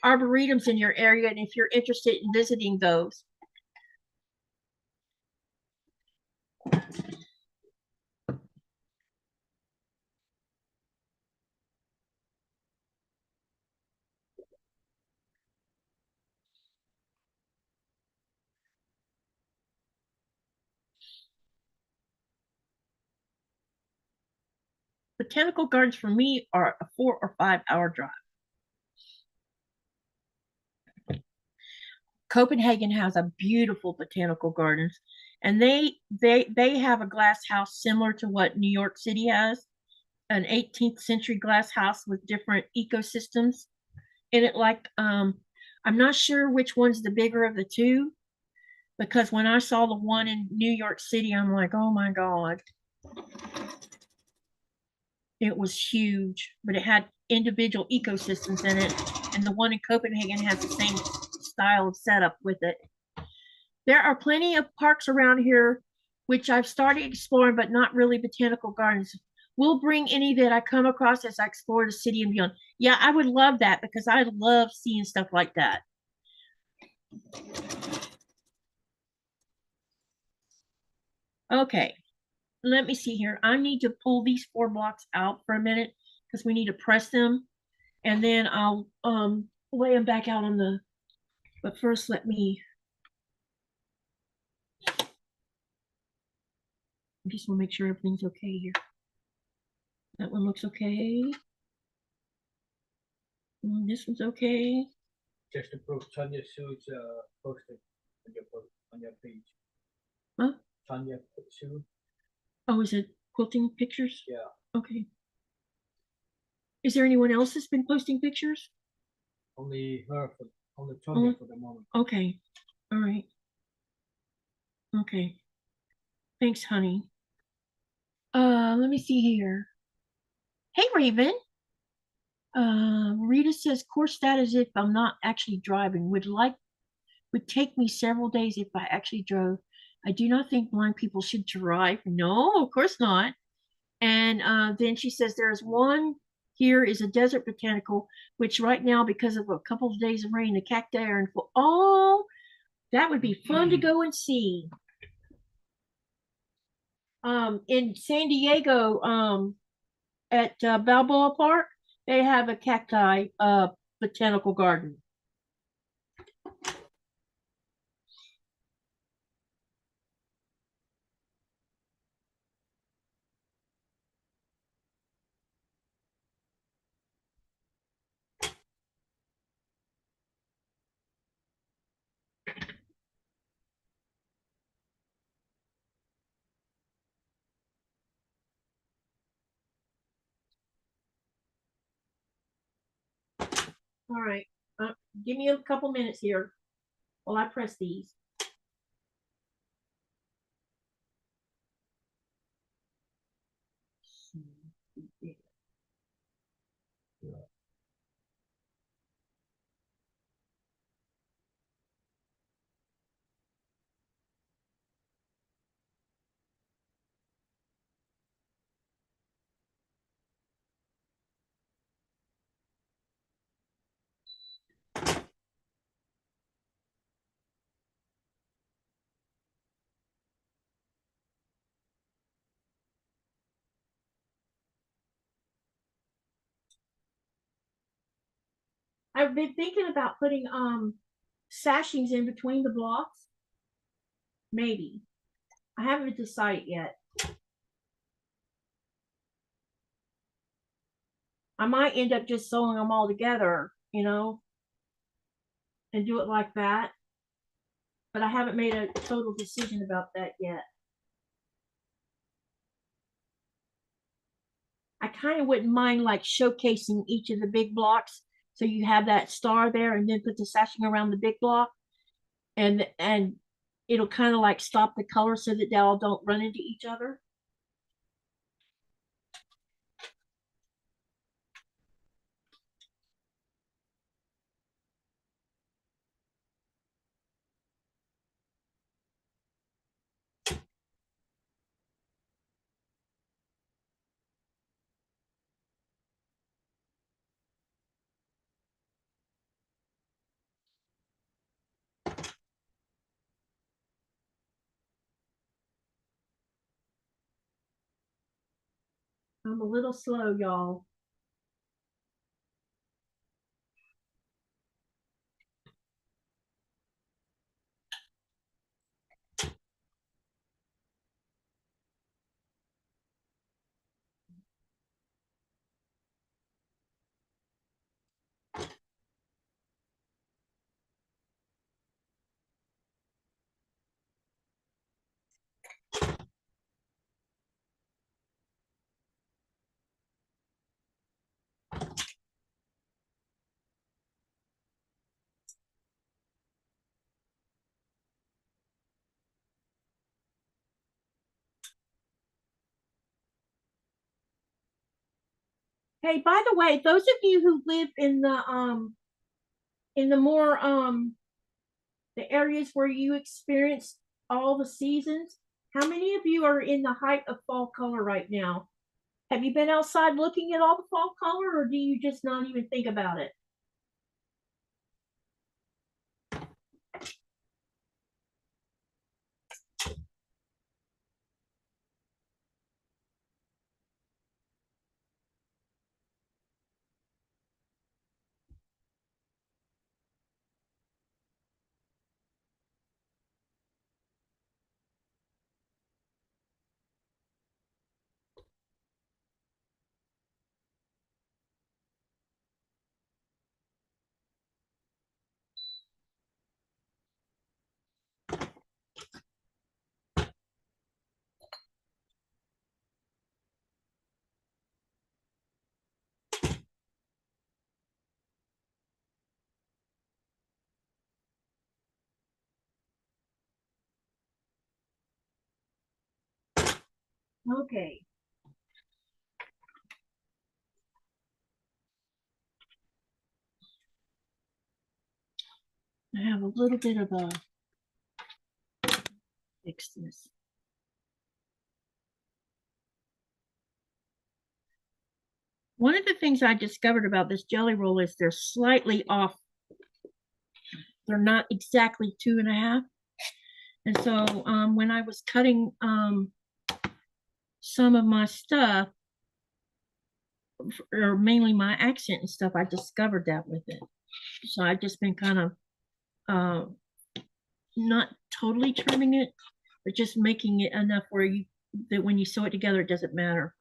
arboretums in your area, and if you're interested in visiting those. Botanical gardens for me are a 4 or 5 hour drive. Copenhagen has a beautiful botanical gardens, and they have a glass house similar to what New York City has, an 18th century glass house with different ecosystems in it. Like I'm not sure which one's the bigger of the two, because when I saw the one in New York City, I'm like, oh my God. It was huge, but it had individual ecosystems in it, and the one in Copenhagen has the same style of setup with it. There are plenty of parks around here, which I've started exploring, but not really botanical gardens. We'll bring any that I come across as I explore the city and beyond. Yeah, I would love that because I love seeing stuff like that. Okay, let me see here. I need to pull these 4 blocks out for a minute because we need to press them, and then I'll lay them back out on the, but first let me, I just want to make sure everything's okay here. That one looks okay. This one's okay. Just to prove Tanya Sue's posting on your page. Huh? Tanya Sue. Oh, is it quilting pictures? Yeah. Okay. Is there anyone else that's been posting pictures? Only Tanya for the moment. Okay. All right. Okay. Thanks, honey. Let me see here. Hey, Raven. Rita says course that as if I'm not actually driving. Would take me several days if I actually drove. I do not think blind people should drive. No, of course not. And then she says there's one here is a desert botanical, which right now, because of a couple of days of rain, the cacti are in full. Oh, that would be fun to go and see. In San Diego, at Balboa Park, they have a cacti botanical garden. All right, give me a couple minutes here while I press these. I've been thinking about putting sashings in between the blocks. Maybe. I haven't decided yet. I might end up just sewing them all together, and do it like that. But I haven't made a total decision about that yet. I kind of wouldn't mind like showcasing each of the big blocks. So you have that star there and then put the sashing around the big block. And it'll kind of like stop the color so that they all don't run into each other. I'm a little slow, y'all. Hey, by the way, those of you who live in the more the areas where you experience all the seasons, how many of you are in the height of fall color right now? Have you been outside looking at all the fall color, or do you just not even think about it? Okay. I have a little bit of a fix this. One of the things I discovered about this jelly roll is they're slightly off. They're not exactly 2.5. And so when I was cutting some of my stuff, or mainly my accent and stuff, I discovered that with it. So I've just been kind of not totally trimming it, but just making it enough where you that when you sew it together, it doesn't matter.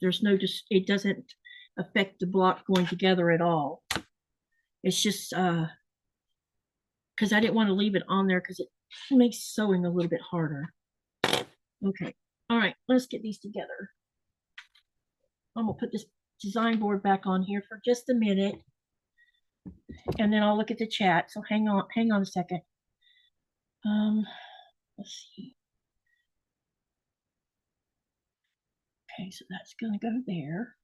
There's no just it doesn't affect the block going together at all. It's just because I didn't want to leave it on there because it makes sewing a little bit harder. Okay, all right, let's get these together. I'm gonna put this design board back on here for just a minute, and then I'll look at the chat. So hang on a second. Let's see. Okay, so that's gonna go there.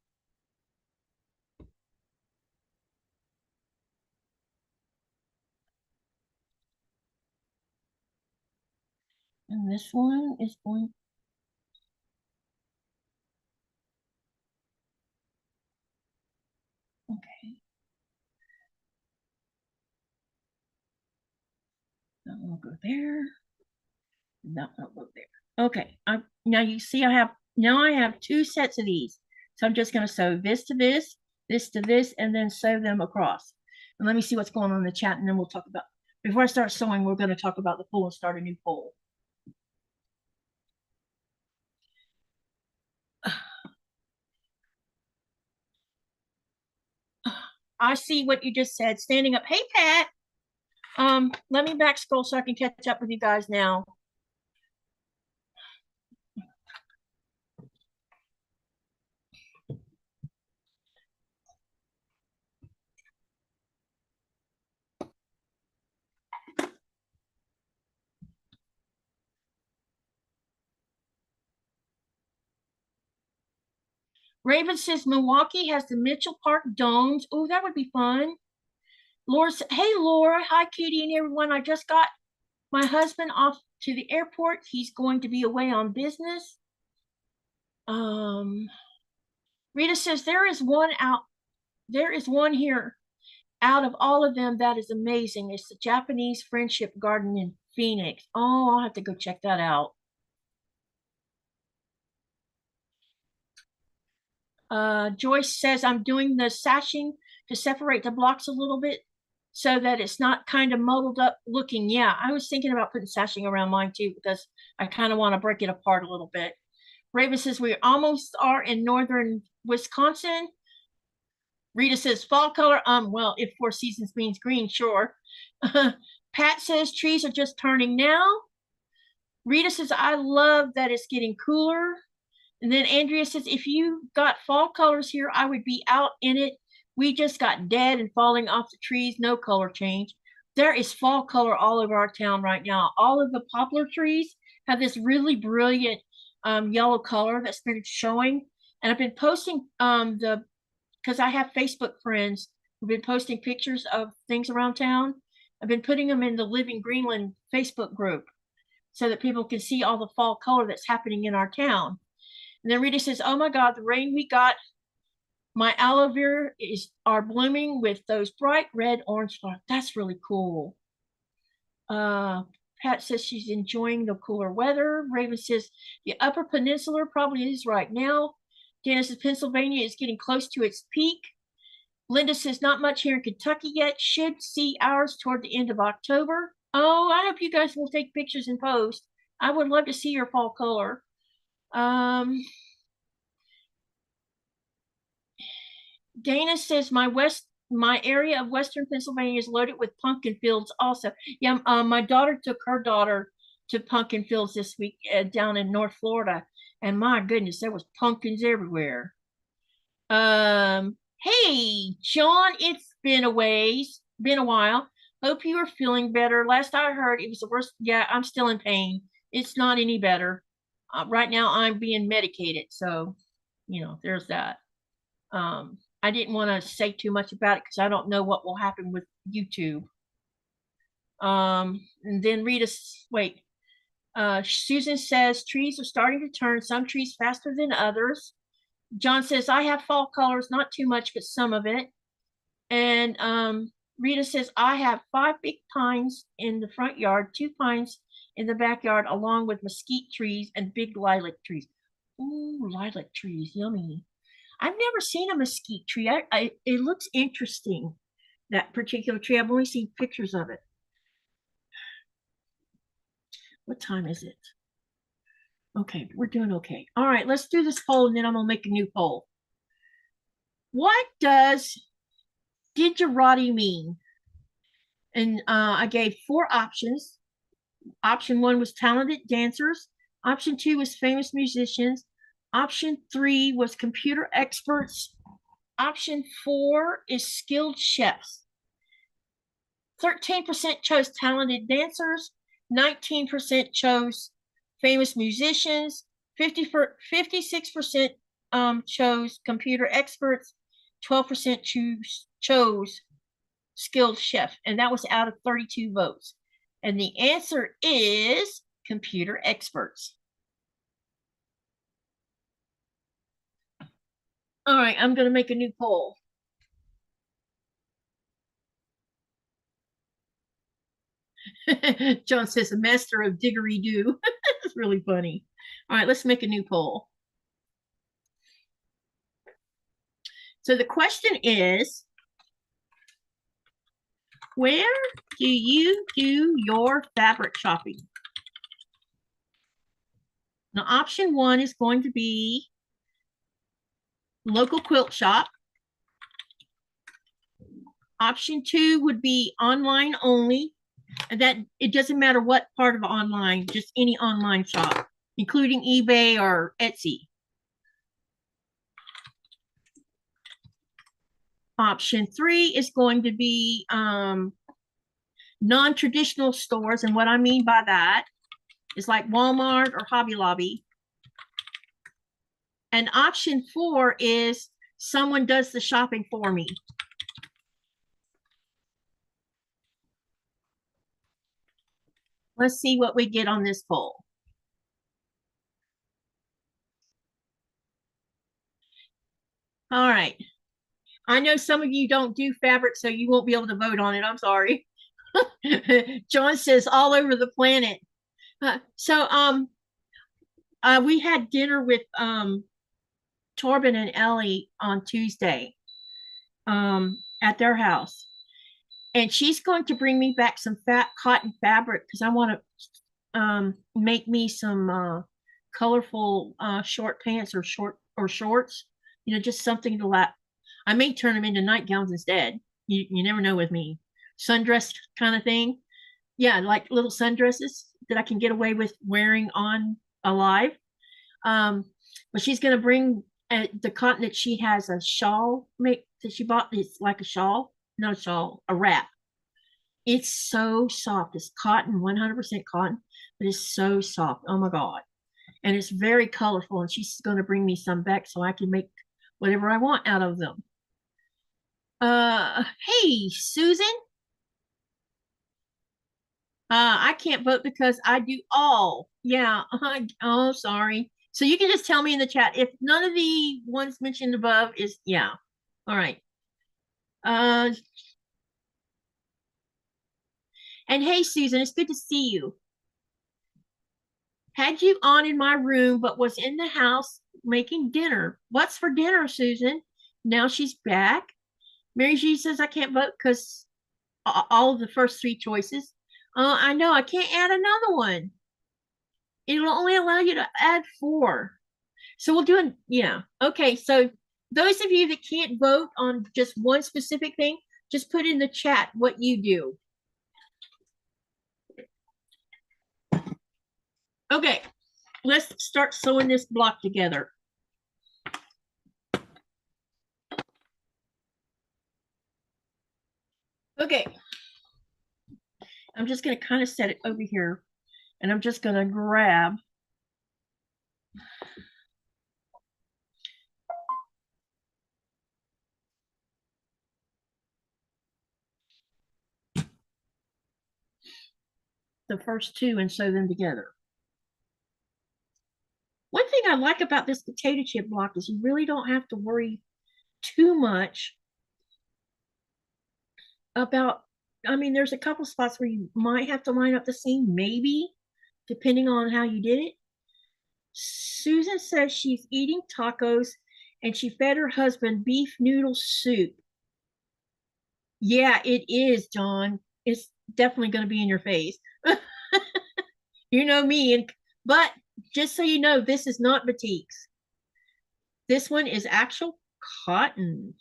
And this one is going. Okay. That one will go there. And that one will go there. Okay. Now you see I have 2 sets of these. So I'm just going to sew this to this to this, and then sew them across. And let me see what's going on in the chat, and then we'll talk about, before I start sewing, we're going to talk about the pool and start a new pool. I see what you just said. Standing up. Hey, Pat. Let me back scroll so I can catch up with you guys now. Raven says Milwaukee has the Mitchell Park domes. Oh, that would be fun. Laura said, hey, Laura. Hi, Katie and everyone. I just got my husband off to the airport. He's going to be away on business. Rita says there is one here out of all of them that is amazing. It's the Japanese Friendship Garden in Phoenix. Oh, I'll have to go check that out. Joyce says I'm doing the sashing to separate the blocks a little bit so that it's not kind of muddled up looking. Yeah, I was thinking about putting sashing around mine too because I kind of want to break it apart a little bit. Raven says we almost are in northern Wisconsin. Rita says fall color. Well, if 4 seasons means green, sure. Pat says trees are just turning now. Rita says I love that it's getting cooler. And then Andrea says, if you got fall colors here, I would be out in it. We just got dead and falling off the trees, no color change. There is fall color all over our town right now. All of the poplar trees have this really brilliant yellow color that's been showing. And I've been posting because I have Facebook friends who've been posting pictures of things around town. I've been putting them in the Living Greenland Facebook group so that people can see all the fall color that's happening in our town. And then Rita says, oh my God, the rain we got, my aloe vera are blooming with those bright red orange flowers. That's really cool. Pat says she's enjoying the cooler weather. Raven says the Upper Peninsula probably is right now. Dana says Pennsylvania is getting close to its peak. Linda says not much here in Kentucky yet. Should see ours toward the end of October. Oh, I hope you guys will take pictures and post. I would love to see your fall color. Dana says my area of Western Pennsylvania is loaded with pumpkin fields also. Yeah, my daughter took her daughter to pumpkin fields this week down in North Florida. And my goodness, there was pumpkins everywhere. Hey, John, it's been a while. Hope you are feeling better. Last I heard, it was the worst. Yeah, I'm still in pain. It's not any better. Right now, I'm being medicated. So, there's that. I didn't want to say too much about it because I don't know what will happen with YouTube. And then Susan says trees are starting to turn, some trees faster than others. John says, I have fall colors, not too much, but some of it. And Rita says, I have 5 big pines in the front yard, 2 pines in the backyard, along with mesquite trees and big lilac trees. Ooh, lilac trees, yummy. I've never seen a mesquite tree. It looks interesting, that particular tree. I've only seen pictures of it. What time is it? Okay, we're doing okay. All right, let's do this poll and then I'm going to make a new poll. What does Digerati mean? And I gave 4 options. Option 1 was talented dancers. Option 2 was famous musicians. Option 3 was computer experts. Option 4 is skilled chefs. 13% chose talented dancers. 19% chose famous musicians. 56% chose computer experts. 12% chose skilled chef. And that was out of 32 votes. And the answer is computer experts. All right, I'm going to make a new poll. John says a master of diggery-doo. That's really funny. All right, let's make a new poll. So the question is, where do you do your fabric shopping? Now, option 1 is going to be local quilt shop. Option 2 would be online only. And that it doesn't matter what part of online, just any online shop, including eBay or Etsy. Option 3 is going to be non-traditional stores. And what I mean by that is like Walmart or Hobby Lobby. And option 4 is someone does the shopping for me. Let's see what we get on this poll. All right. I know some of you don't do fabric, so you won't be able to vote on it. I'm sorry. John says all over the planet. We had dinner with Torben and Ellie on Tuesday at their house. And she's going to bring me back some cotton fabric because I want to make me some colorful short pants or shorts. Just something to lap. I may turn them into nightgowns instead. You never know with me. Sundress kind of thing. Yeah, like little sundresses that I can get away with wearing on alive. But she's going to bring the cotton that she has a shawl that she bought. It's like a shawl. Not a shawl, a wrap. It's so soft. It's cotton, 100% cotton, but it's so soft. Oh my God. and it's very colorful, and she's going to bring me some back so I can make whatever I want out of them. Hey, Susan. I can't vote because I do all. Yeah. Oh, sorry. So you can just tell me in the chat if none of the ones mentioned above is, yeah. All right. And hey, Susan, it's good to see you. Had you on in my room, but was in the house making dinner. What's for dinner, Susan? Now she's back. Mary G says I can't vote because all of the first three choices. I know I can't add another one. It'll only allow you to add 4. So we'll do it. Yeah. Okay. So those of you that can't vote on just one specific thing, just put in the chat what you do. Okay. Let's start sewing this block together. Okay. I'm just going to kind of set it over here, and I'm just going to grab the first 2 and sew them together. One thing I like about this potato chip block is you really don't have to worry too much about, I mean, there's a couple spots where you might have to line up the seam, maybe, depending on how you did it. Susan says she's eating tacos and she fed her husband beef noodle soup. Yeah, it is, John. It's definitely going to be in your face. You know me, but just so you know, this is not batiks. This one is actual cotton.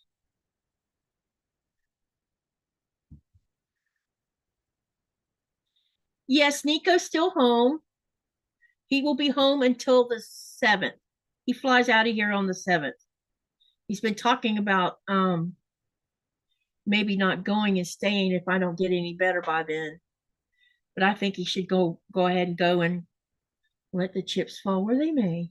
Yes, Nico's still home. He will be home until the 7th. He flies out of here on the 7th. He's been talking about maybe not going and staying if I don't get any better by then. But I think he should go ahead and go and let the chips fall where they may.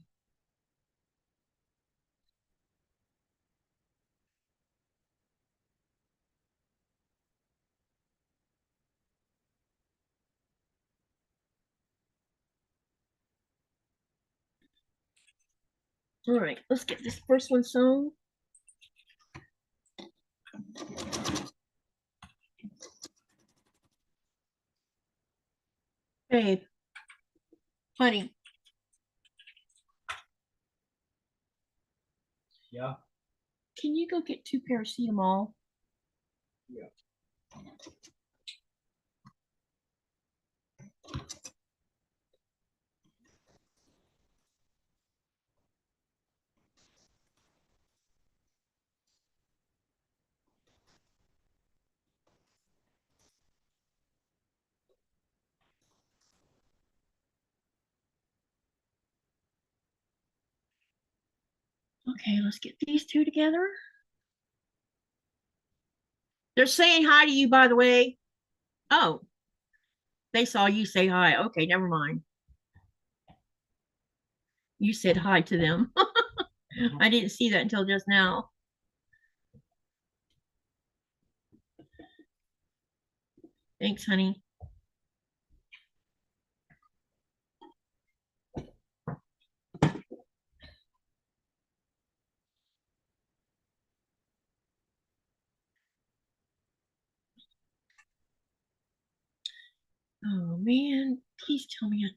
All right, let's get this first one sewn. Babe, honey. Yeah. Can you go get 2 paracetamol? Yeah. Okay, let's get these 2 together. They're saying hi to you, by the way. Oh, they saw you say hi. Okay, never mind. You said hi to them. I didn't see that until just now. Thanks, honey. Oh man, please tell me.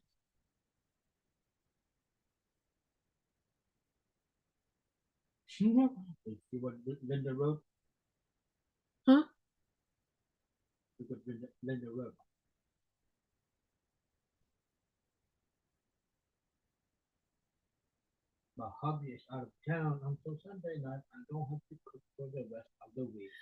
See what Linda wrote? Huh? See what Linda wrote. My hubby is out of town until Sunday night. I don't have to cook for the rest of the week.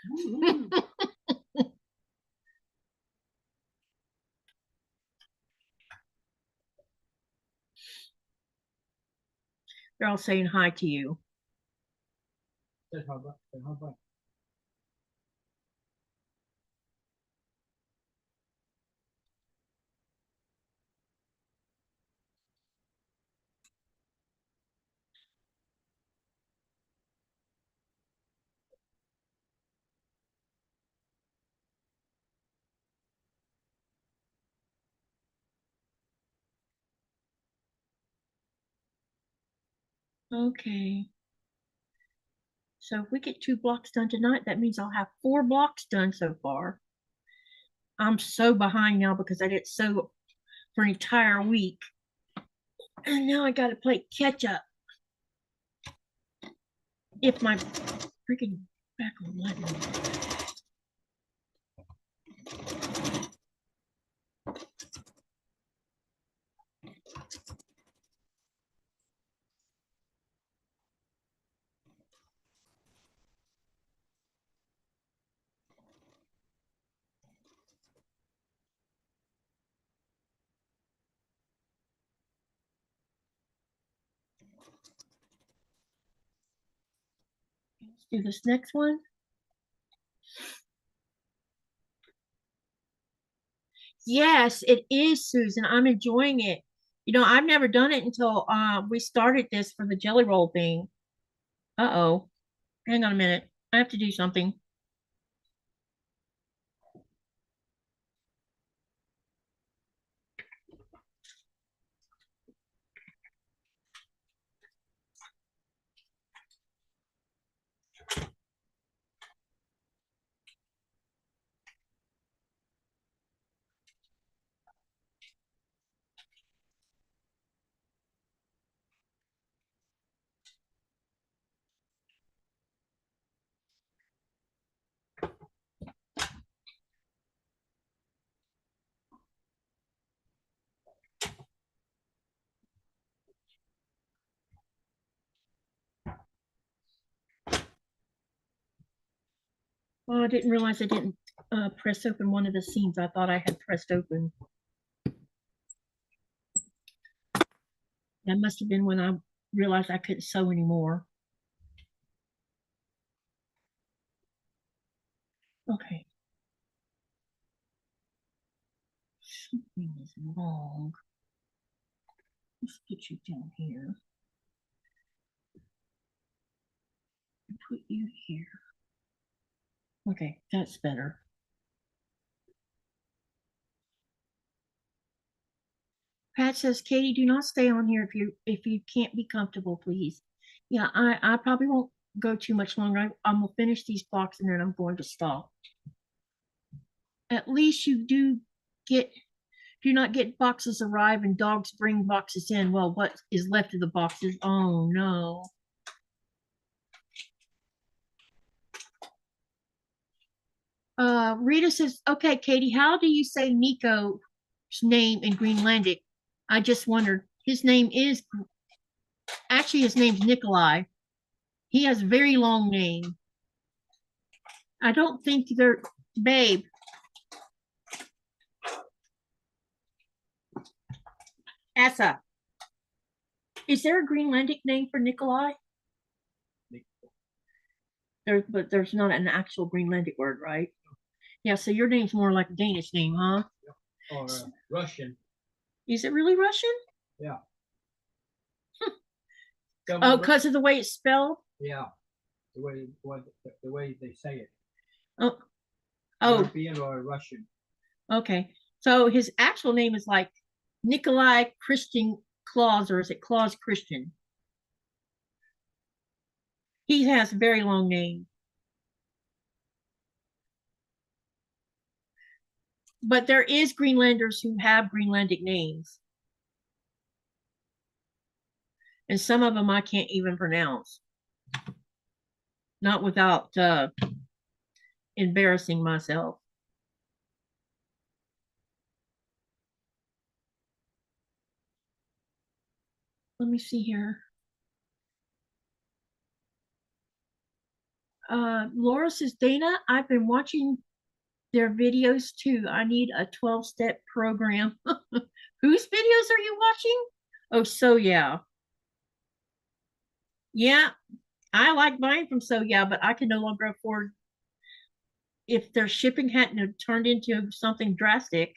They're all saying hi to you. Say hi, bye. Say hi, bye. Okay. So if we get 2 blocks done tonight, that means I'll have 4 blocks done so far. I'm so behind now because I did sew for an entire week. And now I gotta play catch up. If my freaking back will let me. Let's do this next one. Yes, it is, Susan. I'm enjoying it. You know, I've never done it until we started this for the jelly roll thing. Uh-oh. Hang on a minute. I have to do something. Oh, I didn't realize I didn't press open one of the seams. I thought I had pressed open. That must have been when I realized I couldn't sew anymore. Okay. Something is wrong. Let's get you down here. Put you here. Okay, that's better. Pat says, Katie, do not stay on here if you can't be comfortable, please. Yeah, I probably won't go too much longer. I'm gonna finish these blocks and then I'm going to stop. At least you do not get boxes arrive and dogs bring boxes in. Well, what is left of the boxes? Oh no. Rita says, okay, Katie, how do you say Nico's name in Greenlandic? I just wondered. His name's Nikolai. He has a very long name. I don't think they're, babe. Asa. Is there a Greenlandic name for Nikolai? But there's not an actual Greenlandic word, right? Yeah, so your name's more like a Danish name, huh? Or Russian. Is it really Russian? Yeah. Oh, because of the way it's spelled? Yeah. The way they say it. Oh. European or Russian. Okay. So his actual name is like Nikolai Christian Claus, or is it Claus Christian? He has a very long name. But there is Greenlanders who have Greenlandic names. And some of them I can't even pronounce. Not without embarrassing myself. Let me see here. Laura says, Dana, I've been watching their videos too. I need a 12-step program. Whose videos are you watching? Oh, so yeah. Yeah, I like buying from So Yeah, but I can no longer afford, if their shipping hadn't turned into something drastic,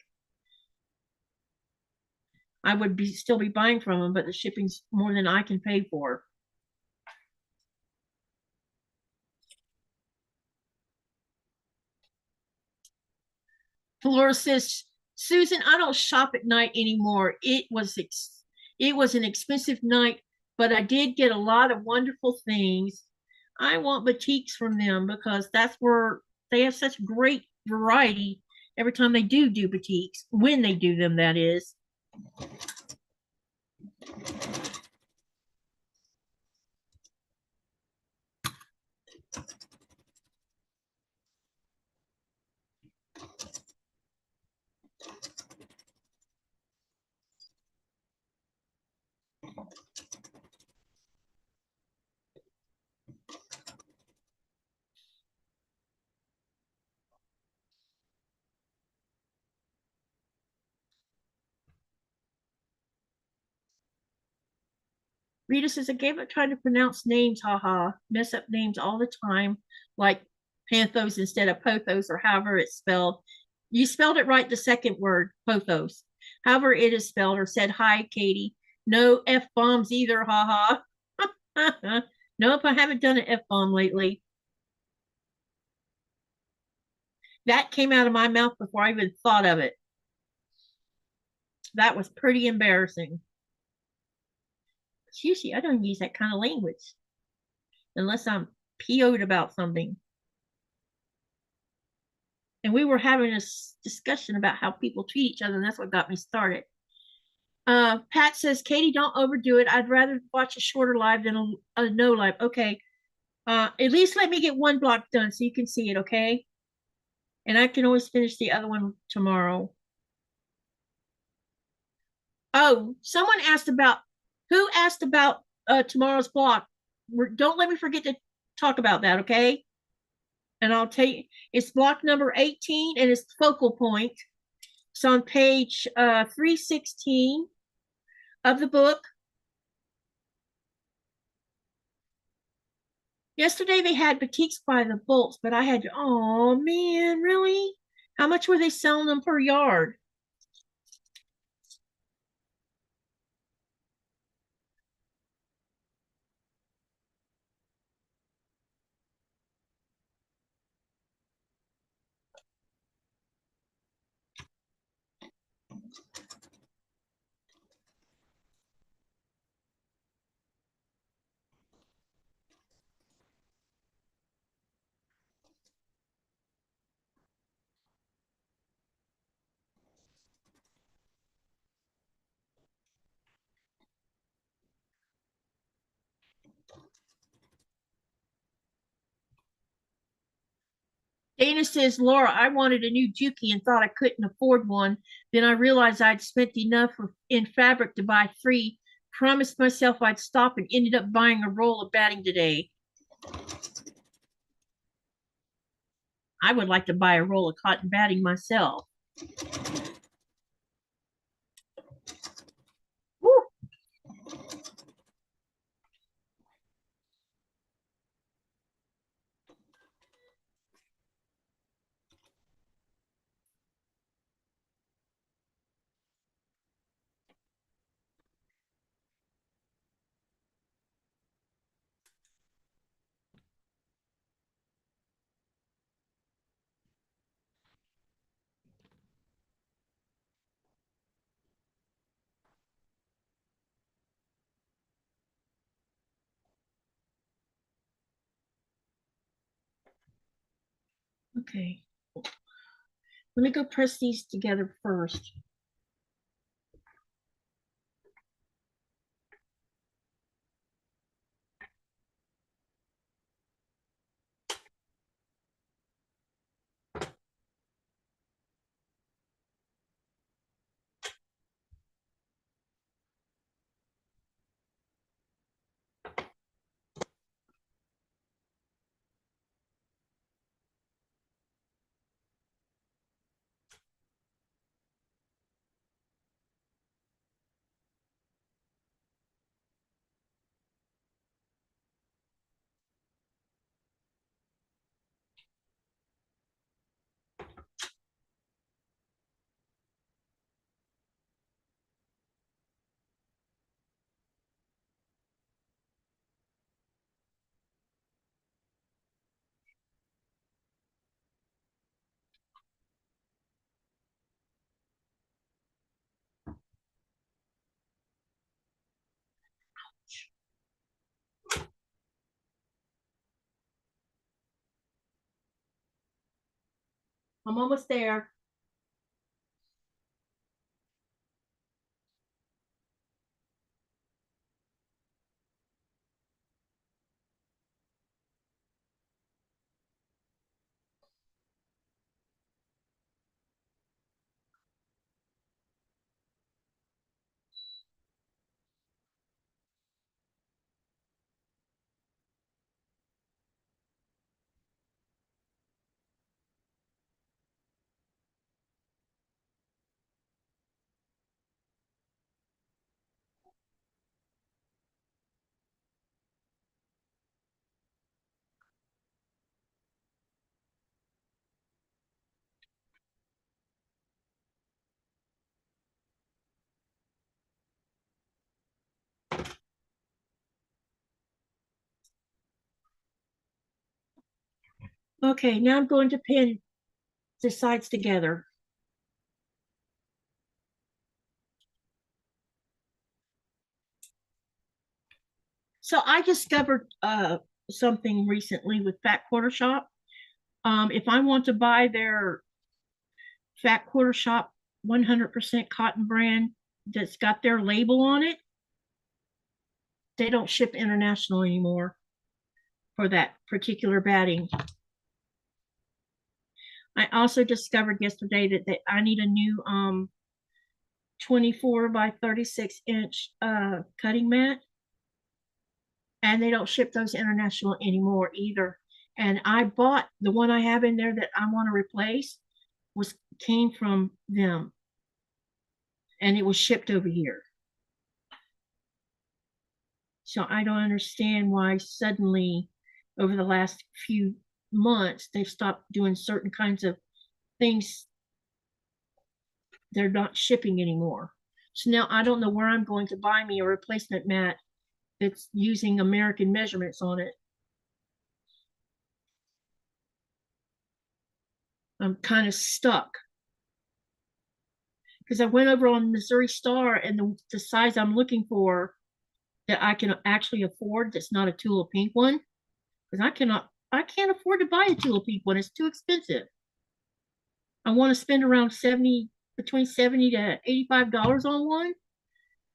I would still be buying from them, but the shipping's more than I can pay for. Flora says, Susan, I don't shop at night anymore. It was an expensive night but I did get a lot of wonderful things. I want boutiques from them because that's where they have such great variety every time they do boutiques, when they do them, that is. Rita says, I gave up trying to pronounce names, haha. Mess up names all the time, like Panthos instead of Pothos, or however it's spelled. You spelled it right the second word, Pothos. However it is spelled, or said, hi, Katie. No F bombs either, haha. Nope, I haven't done an F bomb lately. That came out of my mouth before I even thought of it. That was pretty embarrassing. Usually, I don't use that kind of language unless I'm PO'd about something. And we were having a discussion about how people treat each other, and that's what got me started. Pat says, Katie, don't overdo it. I'd rather watch a shorter live than a no live. Okay. At least let me get one block done so you can see it, okay? And I can always finish the other one tomorrow. Oh, someone asked about, who asked about tomorrow's block? Don't let me forget to talk about that, okay? And I'll tell you, it's block number 18 and it's focal point. It's on page 316 of the book. Yesterday they had boutiques by the bolts, but I had to, oh man, really? How much were they selling them per yard? Dana says, Laura, I wanted a new Juki and thought I couldn't afford one. Then I realized I'd spent enough in fabric to buy 3. Promised myself I'd stop and ended up buying a roll of batting today. I would like to buy a roll of cotton batting myself. Woo. Okay. Let me go press these together first. I'm almost there. Okay, now I'm going to pin the sides together. So I discovered something recently with Fat Quarter Shop. If I want to buy their Fat Quarter Shop 100% cotton brand that's got their label on it, they don't ship international anymore for that particular batting. I also discovered yesterday that I need a new 24 by 36-inch cutting mat, and they don't ship those international anymore either. And I bought the one I have in there that I want to replace came from them, and it was shipped over here. So I don't understand why suddenly over the last few months they've stopped doing certain kinds of things. They're not shipping anymore. So now I don't know where I'm going to buy me a replacement mat that's using American measurements on it. I'm kind of stuck because I went over on Missouri Star, and the size I'm looking for that I can actually afford that's not a tulip pink one, because I can't afford to buy a tulip pink one. It's too expensive. I want to spend around between $70 to $85 on one.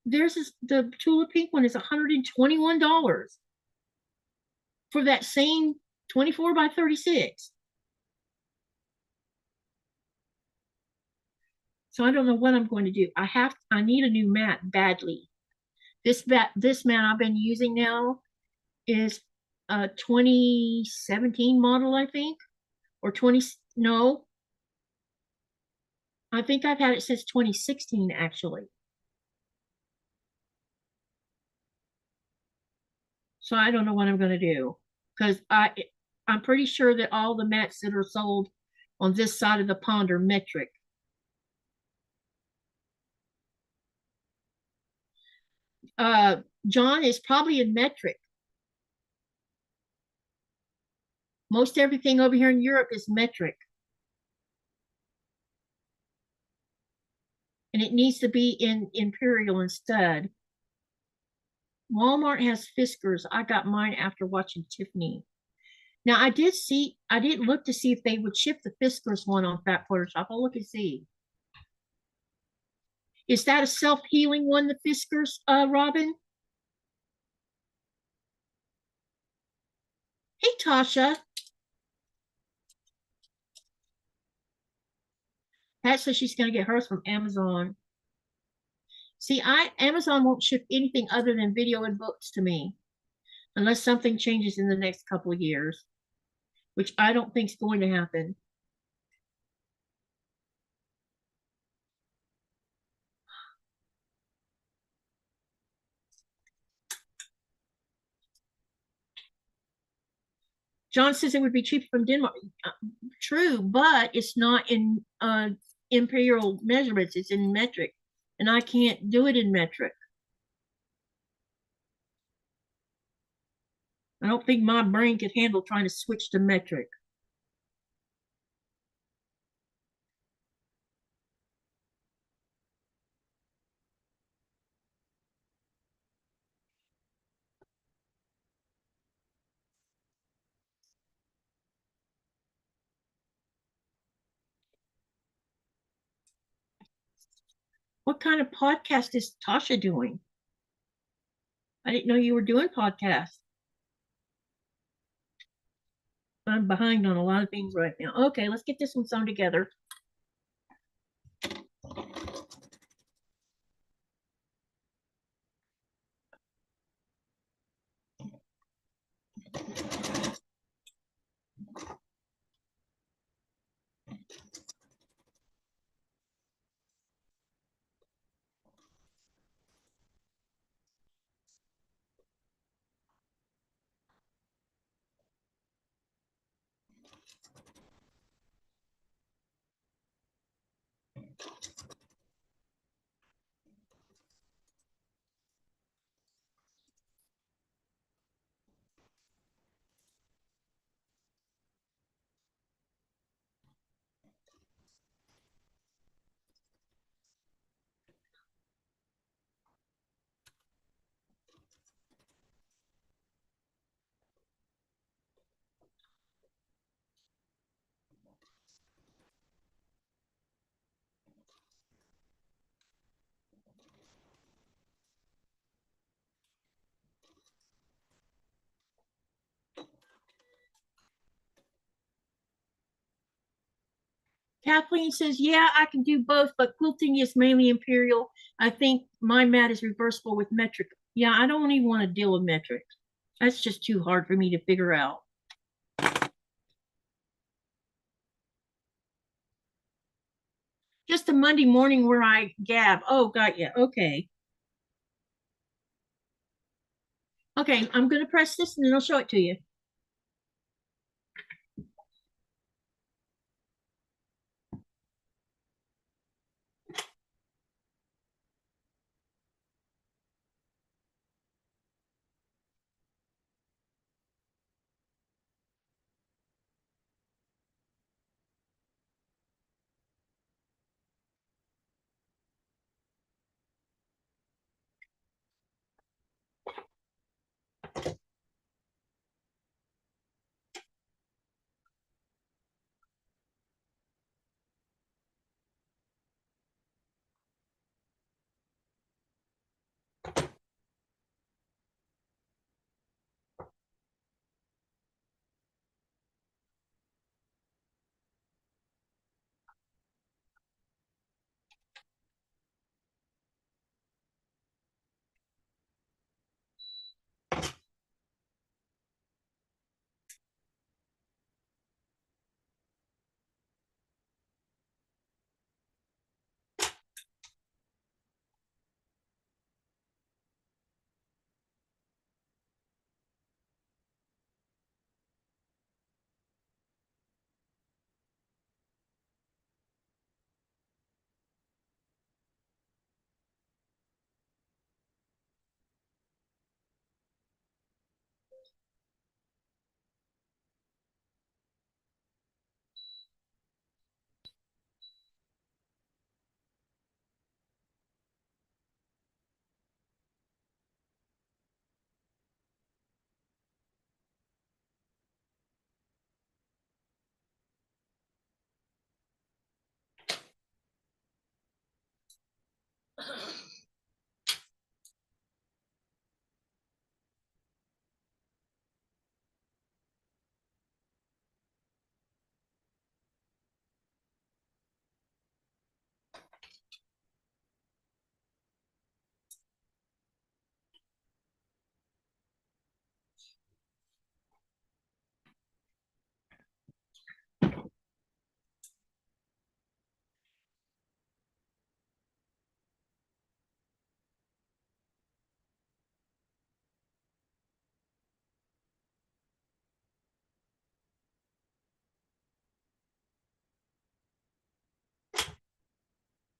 The tulip pink one is $121 for that same 24 by 36. So I don't know what I'm going to do. I need a new mat badly. This mat I've been using now is a 2017 model, I think, or 20, no, I think I've had it since 2016 actually. So I don't know what I'm going to do, because I'm pretty sure that all the mats that are sold on this side of the pond are metric. John is probably in metric. Most everything over here in Europe is metric. And it needs to be in imperial instead. Walmart has Fiskars. I got mine after watching Tiffany. Now I did look to see if they would ship the Fiskars one on Fat Quarter Shop. I'll look and see. Is that a self-healing one, the Fiskars, Robin? Hey, Tasha. Pat says she's going to get hers from Amazon. See, Amazon won't ship anything other than video and books to me unless something changes in the next couple of years, which I don't think is going to happen. John says it would be cheaper from Denmark. True, but it's not in imperial measurements. It's in metric, and I can't do it in metric. I don't think my brain could handle trying to switch to metric. What kind of podcast is Tasha doing? I didn't know you were doing podcasts. I'm behind on a lot of things right now. Okay, let's get this one sewn together. Kathleen says, yeah, I can do both, but quilting is mainly imperial. I think my mat is reversible with metric. Yeah, I don't even want to deal with metrics. That's just too hard for me to figure out. Just a Monday morning where I gab. Oh, got you. Okay. Okay, I'm going to press this and then I'll show it to you.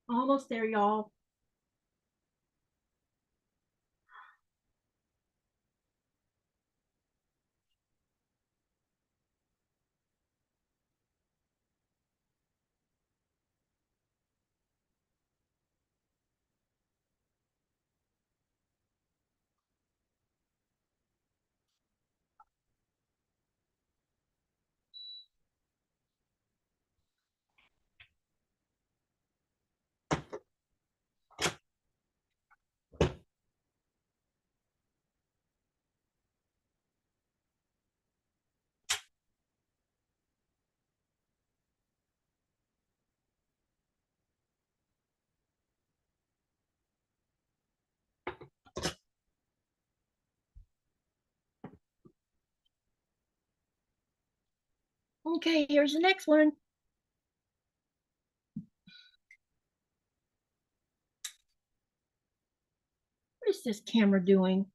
Almost there, y'all. Okay, here's the next one. What is this camera doing?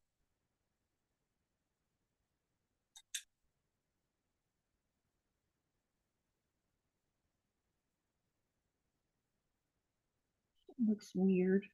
It looks weird.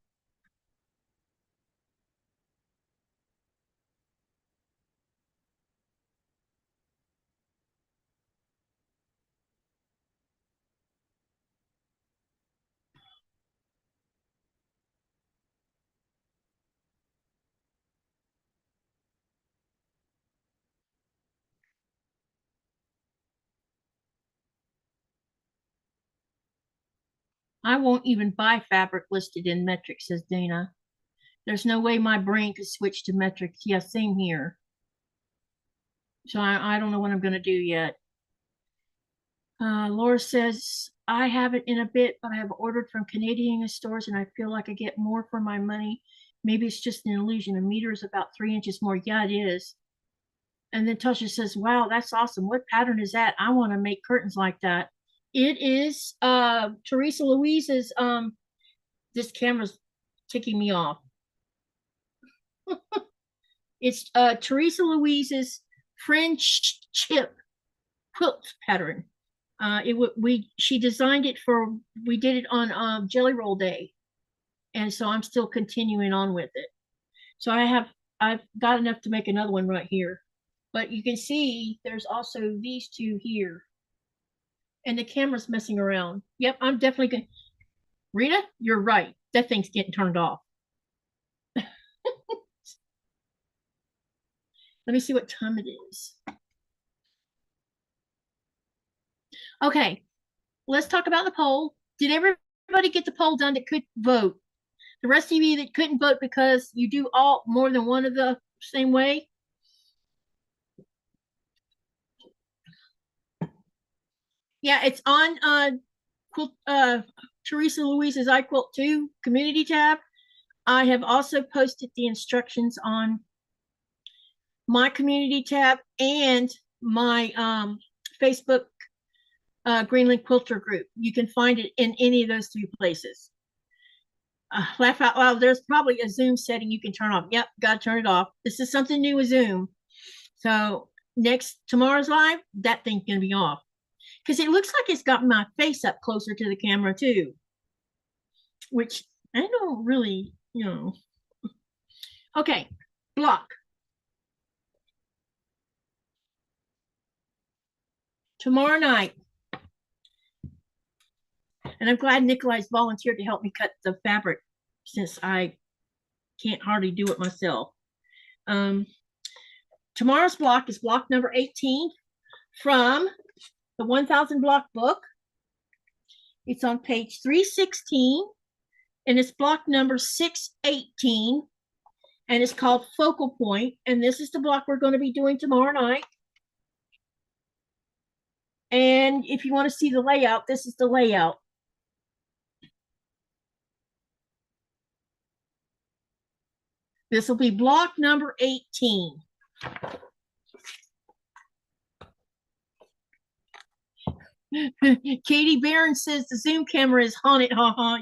I won't even buy fabric listed in metric, says Dana. There's no way my brain could switch to metrics. Yeah, same here. So I don't know what I'm going to do yet. Laura says, I have it in a bit, but I have ordered from Canadian stores and I feel like I get more for my money. Maybe it's just an illusion. A meter is about 3 inches more. Yeah, it is. And then Tasha says, wow, that's awesome. What pattern is that? I want to make curtains like that. It is Teresa Louise's, this camera's ticking me off. It's Teresa Louise's French chip quilt pattern. She designed it for, we did it on Jelly Roll Day, and so I'm still continuing on with it. So I've got enough to make another one right here, but you can see there's also these two here, and the camera's messing around. Yep, I'm definitely gonna. Rita, you're right. That thing's getting turned off. Let me see what time it is. Okay, let's talk about the poll. Did everybody get the poll done that could vote? The rest of you that couldn't vote because you do all more than one of the same way? Yeah, it's on Teresa Louise's I Quilt 2 community tab. I have also posted the instructions on my community tab and my Facebook Greenland Quilter group. You can find it in any of those three places. Laugh out loud. There's probably a Zoom setting you can turn off. Yep, got to turn it off. This is something new with Zoom. So tomorrow's live, that thing's going to be off. Because it looks like it's got my face up closer to the camera too. Which I don't really, Okay, block. Tomorrow night. And I'm glad Nikolai's volunteered to help me cut the fabric since I can't hardly do it myself. Tomorrow's block is block number 18 from the 1000 block book. It's on page 316 and it's block number 618 and it's called Focal Point. And this is the block we're going to be doing tomorrow night. And if you want to see the layout, this is the layout. This will be block number 18. Katie Barron says the Zoom camera is haunted.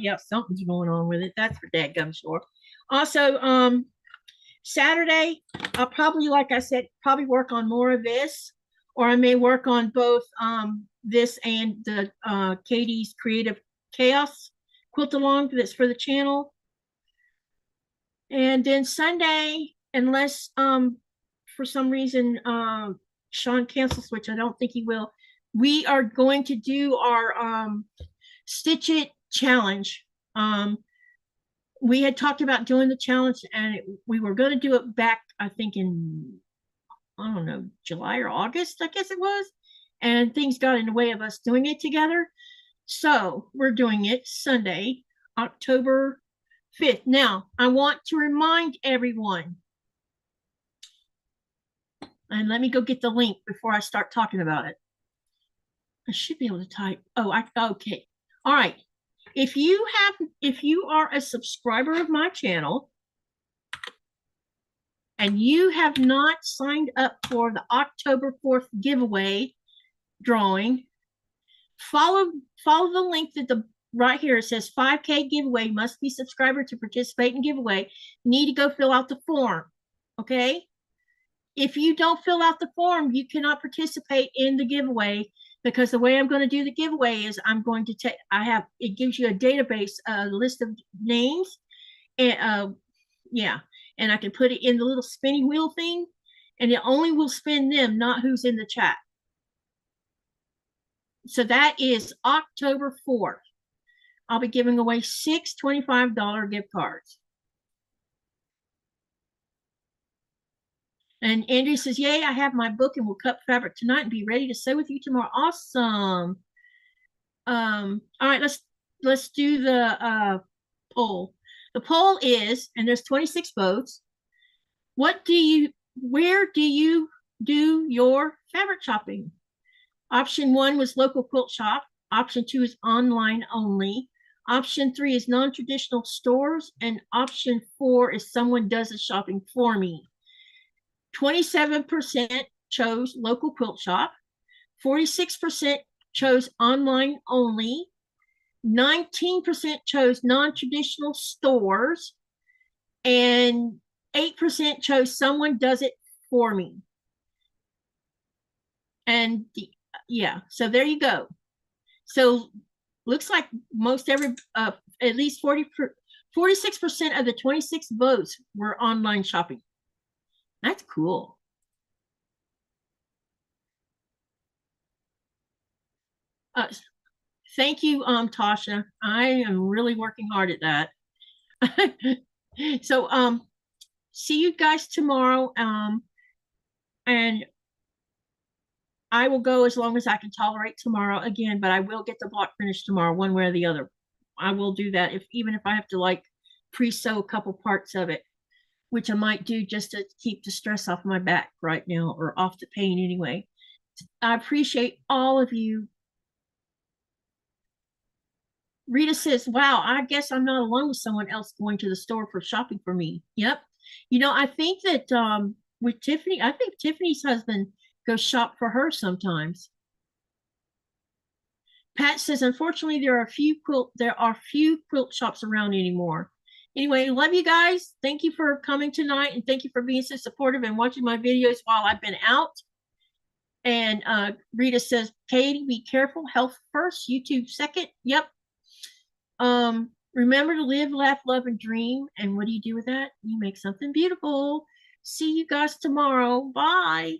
Yeah, something's going on with it. That's for dadgum sure. Also, Saturday, I'll probably, like I said, probably work on more of this, or I may work on both this and the Katie's Creative Chaos quilt along that's for the channel. And then Sunday, unless for some reason Sean cancels, which I don't think he will, we are going to do our Stitch It challenge. We had talked about doing the challenge and we were going to do it back, I think in, I don't know, July or August, I guess it was. And things got in the way of us doing it together. So we're doing it Sunday, October 5th. Now, I want to remind everyone, and let me go get the link before I start talking about it. I should be able to type. Okay. All right. If you are a subscriber of my channel and you have not signed up for the October 4th giveaway, drawing. Follow the link that the right here. It says 5K giveaway, must be subscriber to participate in giveaway. You need to go fill out the form. Okay. If you don't fill out the form, you cannot participate in the giveaway, because the way I'm going to do the giveaway is I'm going to take, it gives you a database, list of names, and yeah, and I can put it in the little spinning wheel thing, and it only will spin them, not who's in the chat. So that is October 4th. I'll be giving away 6 $25 gift cards. And Andrea says, yay, I have my book and will cut fabric tonight and be ready to sew with you tomorrow. Awesome. All right, let's do the poll. The poll is, and there's 26 votes. Where do you do your fabric shopping? Option 1 was local quilt shop. Option 2 is online only. Option 3 is non-traditional stores. And option 4 is someone does the shopping for me. 27% chose local quilt shop. 46% chose online only. 19% chose non-traditional stores. And 8% chose someone does it for me. And yeah, so there you go. So looks like at least 46% of the 26 votes were online shopping. That's cool. Thank you, Tasha. I am really working hard at that. So see you guys tomorrow. And I will go as long as I can tolerate tomorrow again, but I will get the block finished tomorrow, one way or the other. I will do that, even if I have to like pre-sew a couple parts of it, which I might do just to keep the stress off my back right now, or off the pain anyway. I appreciate all of you. Rita says, wow, I guess I'm not alone with someone else going to the store for shopping for me. Yep. You know, I think that with Tiffany, I think Tiffany's husband goes shop for her sometimes. Pat says, unfortunately, there are few quilt shops around anymore. Anyway, love you guys. Thank you for coming tonight, and thank you for being so supportive and watching my videos while I've been out. And Rita says, Katie, be careful. Health first, YouTube second. Yep. Remember to live, laugh, love, and dream. And what do you do with that? You make something beautiful. See you guys tomorrow. Bye.